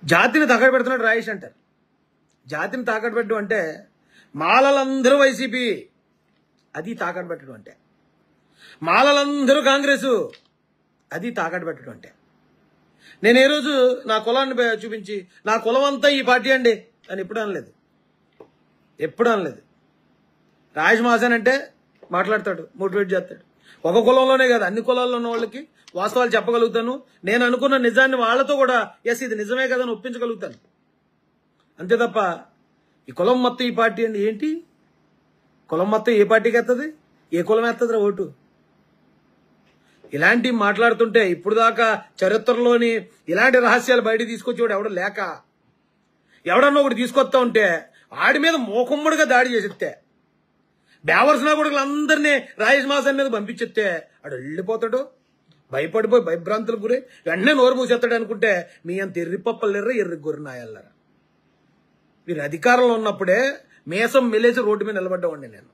జాతిని తాకట్టు పెడుతున్నాడు రాయేష్ అంటారు. జాతిని తాకట్టు పెట్టడం అంటే మాలలందరూ వైసీపీ, అది తాకట్టు పెట్టడం అంటే. మాలలందరూ కాంగ్రెసు, అది తాకట్టు పెట్టడం అంటే. నేను ఏ రోజు నా కులాన్ని చూపించి నా కులం అంతా ఈ పార్టీ అండి అని ఎప్పుడు అనలేదు. రాజమాసన్ అంటే మాట్లాడతాడు, మోటివేట్ చేస్తాడు. ఒక కులంలోనే కాదు, అన్ని కులాల్లో ఉన్న వాళ్ళకి వాస్తవాలు చెప్పగలుగుతాను. నేను అనుకున్న నిజాన్ని వాళ్ళతో కూడా ఎస్ ఇది నిజమే కదా అని ఒప్పించగలుగుతాను. అంతే తప్ప ఈ కులం మొత్తం ఈ పార్టీ అండి ఏంటి, కులం మొత్తం ఏ పార్టీకి ఎత్తది, ఏ కులం ఎత్తదిరా ఓటు? ఇలాంటి మాట్లాడుతుంటే ఇప్పుడు దాకా చరిత్రలోని ఇలాంటి రహస్యాలు బయట తీసుకొచ్చేవాడు ఎవడు లేక, ఎవడన్నా ఒకటి తీసుకొస్తా ఉంటే ఆడి మీద మోకమ్మడిగా దాడి చేసిస్తే, బేవర్సనా కొడుకులు అందరినీ రాజమాసాన్ మీద పంపించేస్తే ఆడు వెళ్ళిపోతాడు. భయపడిపోయి భయభ్రాంతులకు గురి వెంటనే నోరు మూసేస్తాడు అనుకుంటే మీ అంత ఎర్రిపప్పలేర్రా, ఎర్రి గొర్రెనాయల్లారా. మీరు అధికారంలో ఉన్నప్పుడే మేసం మెలేసి రోడ్డు మీద నిలబడ్డామండి నేను.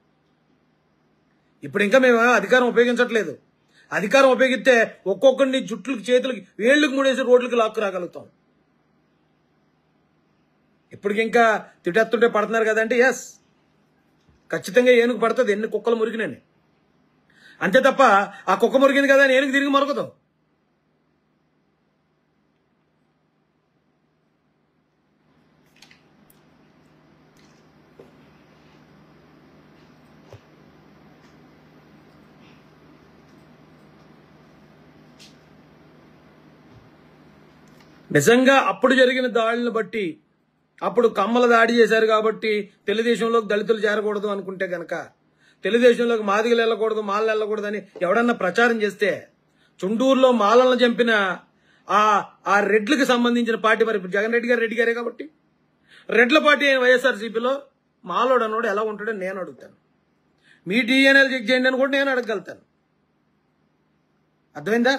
ఇప్పుడు ఇంకా మేము అధికారం ఉపయోగించట్లేదు. అధికారం ఉపయోగిస్తే ఒక్కొక్కరిని జుట్లకి చేతులకి వేళ్ళకి ముడేసి రోడ్లకి లాక్కు రాగలుగుతాం. ఇప్పటికి ఇంకా తిట్టేస్తుంటే పడుతున్నారు కదంటే ఎస్ ఖచ్చితంగా ఏనుగు పడుతుంది, ఎన్ని కుక్కలు మురిగినని. అంతే తప్ప ఆ కుక్క మురిగింది కదా అని ఏనుగు తిరిగి మరొకదు. నిజంగా అప్పుడు జరిగిన దాడులను బట్టి, అప్పుడు కమ్మల దాడి చేశారు కాబట్టి తెలుగుదేశంలోకి దళితులు చేరకూడదు అనుకుంటే గనక, తెలుగుదేశంలోకి మాదిగలు వెళ్ళకూడదు, మాలలు వెళ్ళకూడదు అని ఎవడన్నా ప్రచారం చేస్తే, చుండూరులో మాలలను చంపిన ఆ రెడ్లకు సంబంధించిన పార్టీ, మరి ఇప్పుడు జగన్ రెడ్డి గారే కాబట్టి రెడ్ల పార్టీ అయిన వైఎస్ఆర్సీపీలో మాలోడు అన్నోడు ఎలా ఉంటాడని నేను అడుగుతాను. మీ డిఎన్ఏలు చెక్ చేయండి అని కూడా నేను అడగలుగుతాను. అర్థమైందా?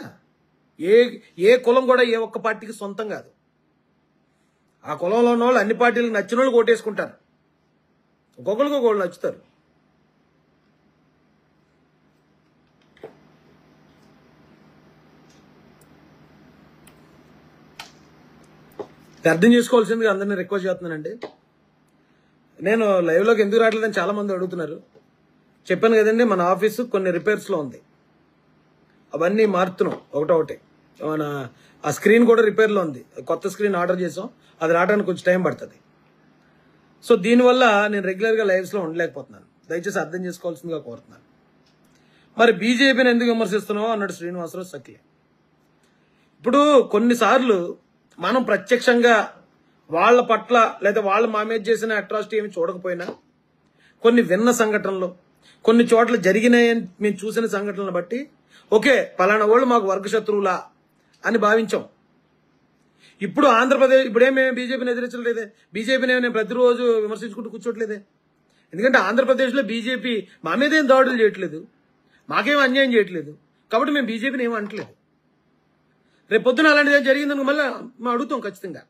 ఏ కులం కూడా ఏ ఒక్క పార్టీకి సొంతం కాదు. ఆ కులంలో ఉన్న వాళ్ళు అన్ని పార్టీలకు నచ్చిన వాళ్ళు ఓటేసుకుంటారు, ఒక్కొక్కరికి ఒక్కొక్కరు నచ్చుతారు. అర్థం చేసుకోవాల్సిందిగా అందరినీ రిక్వెస్ట్ చేస్తున్నానండి. నేను లైవ్లోకి ఎందుకు రావట్లేదని చాలా మంది అడుగుతున్నారు. చెప్పాను కదండి, మన ఆఫీసు కొన్ని రిపేర్స్లో ఉంది, అవన్నీ మారుతున్నాం ఒకటొకటి. మన ఆ స్క్రీన్ కూడా రిపేర్లో ఉంది, కొత్త స్క్రీన్ ఆర్డర్ చేసాం, అది రావడానికి కొంచెం టైం పడుతుంది. సో దీనివల్ల నేను రెగ్యులర్గా లైవ్స్లో ఉండలేకపోతున్నాను, దయచేసి అర్థం చేసుకోవాల్సిందిగా కోరుతున్నాను. మరి బీజేపీని ఎందుకు విమర్శిస్తున్నావు అన్నాడు శ్రీనివాసరావు సఖ్లే. ఇప్పుడు కొన్నిసార్లు మనం ప్రత్యక్షంగా వాళ్ళ పట్ల లేదా వాళ్ళు మా మీద చేసిన అట్రాసిటీ ఏమి చూడకపోయినా, కొన్ని విన్న సంఘటనలు, కొన్ని చోట్ల జరిగినాయని మేము చూసిన సంఘటనలను బట్టి ఓకే పలానా వాళ్ళు మాకు వర్గశత్రువులా అని భావించాం. ఇప్పుడు ఆంధ్రప్రదేశ్ ఇప్పుడేమేమి బీజేపీని ఎదిరించలేదే, బీజేపీని నేను ప్రతిరోజు విమర్శించుకుంటూ కూర్చోట్లేదే. ఎందుకంటే ఆంధ్రప్రదేశ్లో బీజేపీ మా మీద ఏం దాడులు చేయట్లేదు, మాకేం అన్యాయం చేయట్లేదు, కాబట్టి మేము బీజేపీని ఏమీ అంటలేదు. రేపు పొద్దున అలాంటిది జరిగిందని మళ్ళీ మేము అడుగుతాం, ఖచ్చితంగా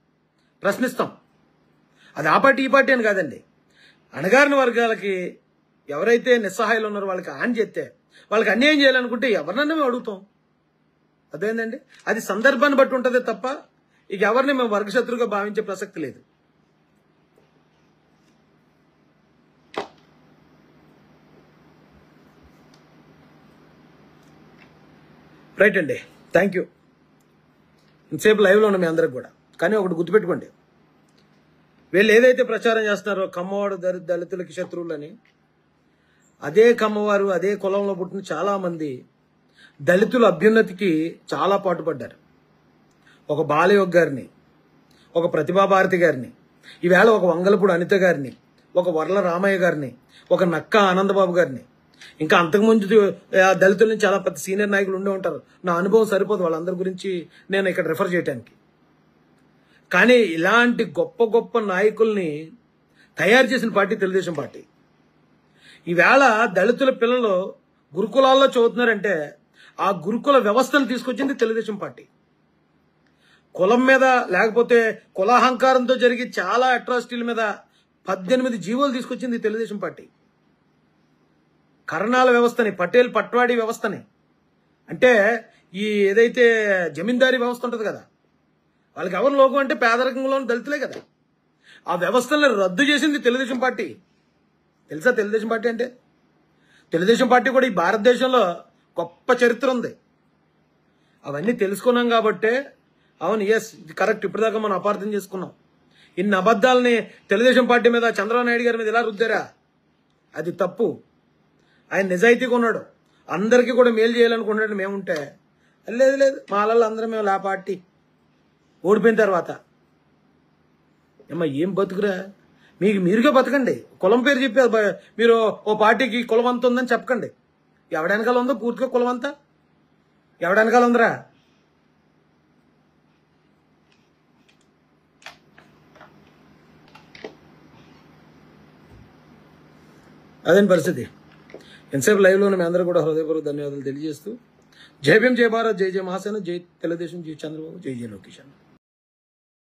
ప్రశ్నిస్తాం. అది ఆ పార్టీ ఈ పార్టీ అని కాదండి. అణగారిన వర్గాలకి ఎవరైతే నిస్సహాయాలు ఉన్నారో వాళ్ళకి హాని చేస్తే, వాళ్ళకి అన్యాయం చేయాలనుకుంటే ఎవరినన్నా మేము అడుగుతాం. అదేంటండి, అది సందర్భాన్ని బట్టి ఉంటుందే తప్ప ఇక ఎవరిని మేము వర్గశత్రువుగా భావించే ప్రసక్తి లేదు. రైట్ అండి, థ్యాంక్ యూ. ఇంతసేపు లైవ్లో ఉన్నాం మీ అందరికి కూడా. కానీ ఒకటి గుర్తుపెట్టుకోండి, వీళ్ళు ఏదైతే ప్రచారం చేస్తున్నారో కమ్మవాడు దళితులకి శత్రువులని, అదే కమ్మవారు అదే కులంలో పుట్టిన చాలా మంది దళితుల అభ్యున్నతికి చాలా పాటుపడ్డారు. ఒక బాలయోగ్ గారిని, ఒక ప్రతిభాభారతి గారిని, ఈవేళ ఒక వంగలపూడి అనిత గారిని, ఒక వర్ల రామయ్య గారిని, ఒక నక్క ఆనందబాబు గారిని, ఇంకా అంతకుముందు దళితుల నుంచి చాలా పెద్ద సీనియర్ నాయకులు ఉండే ఉంటారు. నా అనుభవం సరిపోదు వాళ్ళందరి గురించి నేను ఇక్కడ రిఫర్ చేయడానికి. కానీ ఇలాంటి గొప్ప గొప్ప నాయకుల్ని తయారు చేసిన పార్టీ తెలుగుదేశం పార్టీ. ఈవేళ దళితుల పిల్లలు గురుకులాల్లో చదువుతున్నారంటే ఆ గురుకుల వ్యవస్థను తీసుకొచ్చింది తెలుగుదేశం పార్టీ. కులం మీద లేకపోతే కులాహంకారంతో జరిగి చాలా అట్రాసిటీల మీద 18 జీవోలు తీసుకొచ్చింది తెలుగుదేశం పార్టీ. కరణాల వ్యవస్థని, పటేల్ పట్వాడీ వ్యవస్థని, అంటే ఈ ఏదైతే జమీందారీ వ్యవస్థ ఉంటుంది కదా, వాళ్ళకి ఎవరు లోకం అంటే పేదరికంలో దళితులే కదా, ఆ వ్యవస్థలను రద్దు చేసింది తెలుగుదేశం పార్టీ. తెలుసా తెలుగుదేశం పార్టీ అంటే? తెలుగుదేశం పార్టీ కూడా ఈ భారతదేశంలో గొప్ప చరిత్ర ఉంది. అవన్నీ తెలుసుకున్నాం కాబట్టే అవును, ఎస్, ఇది కరెక్ట్. ఇప్పటిదాకా మనం అపార్థం చేసుకున్నాం. ఇన్ని అబద్ధాలని తెలుగుదేశం పార్టీ మీద, చంద్రబాబు నాయుడు గారి మీద ఇలా రుద్దారా, అది తప్పు. ఆయన నిజాయితీగా ఉన్నాడు, అందరికీ కూడా మేలు చేయాలనుకున్నాడు. మేముంటే లేదు లేదు మాలల్లో అందరం మేము లా పార్టీ ఓడిపోయిన తర్వాత ఏం బతుకురా, మీరుగా బతకండి. కులం పేరు చెప్పి మీరు ఓ పార్టీకి కులం అంత ఉందని చెప్పకండి. ఎవడెనకాల ఉందో పూర్తిగా కులం అంతా ఎవడెనకాల ఉందిరా. అదేం పరిస్థితి. ఎంతసేపు లైవ్లో మీ అందరూ కూడా హృదయపూర్వక ధన్యవాదాలు తెలియజేస్తూ, జై భీమ్, జై భారత్, జై జై మహాసేన, జై తెలుగుదేశం, జై చంద్రబాబు, జై జై లోకేష్.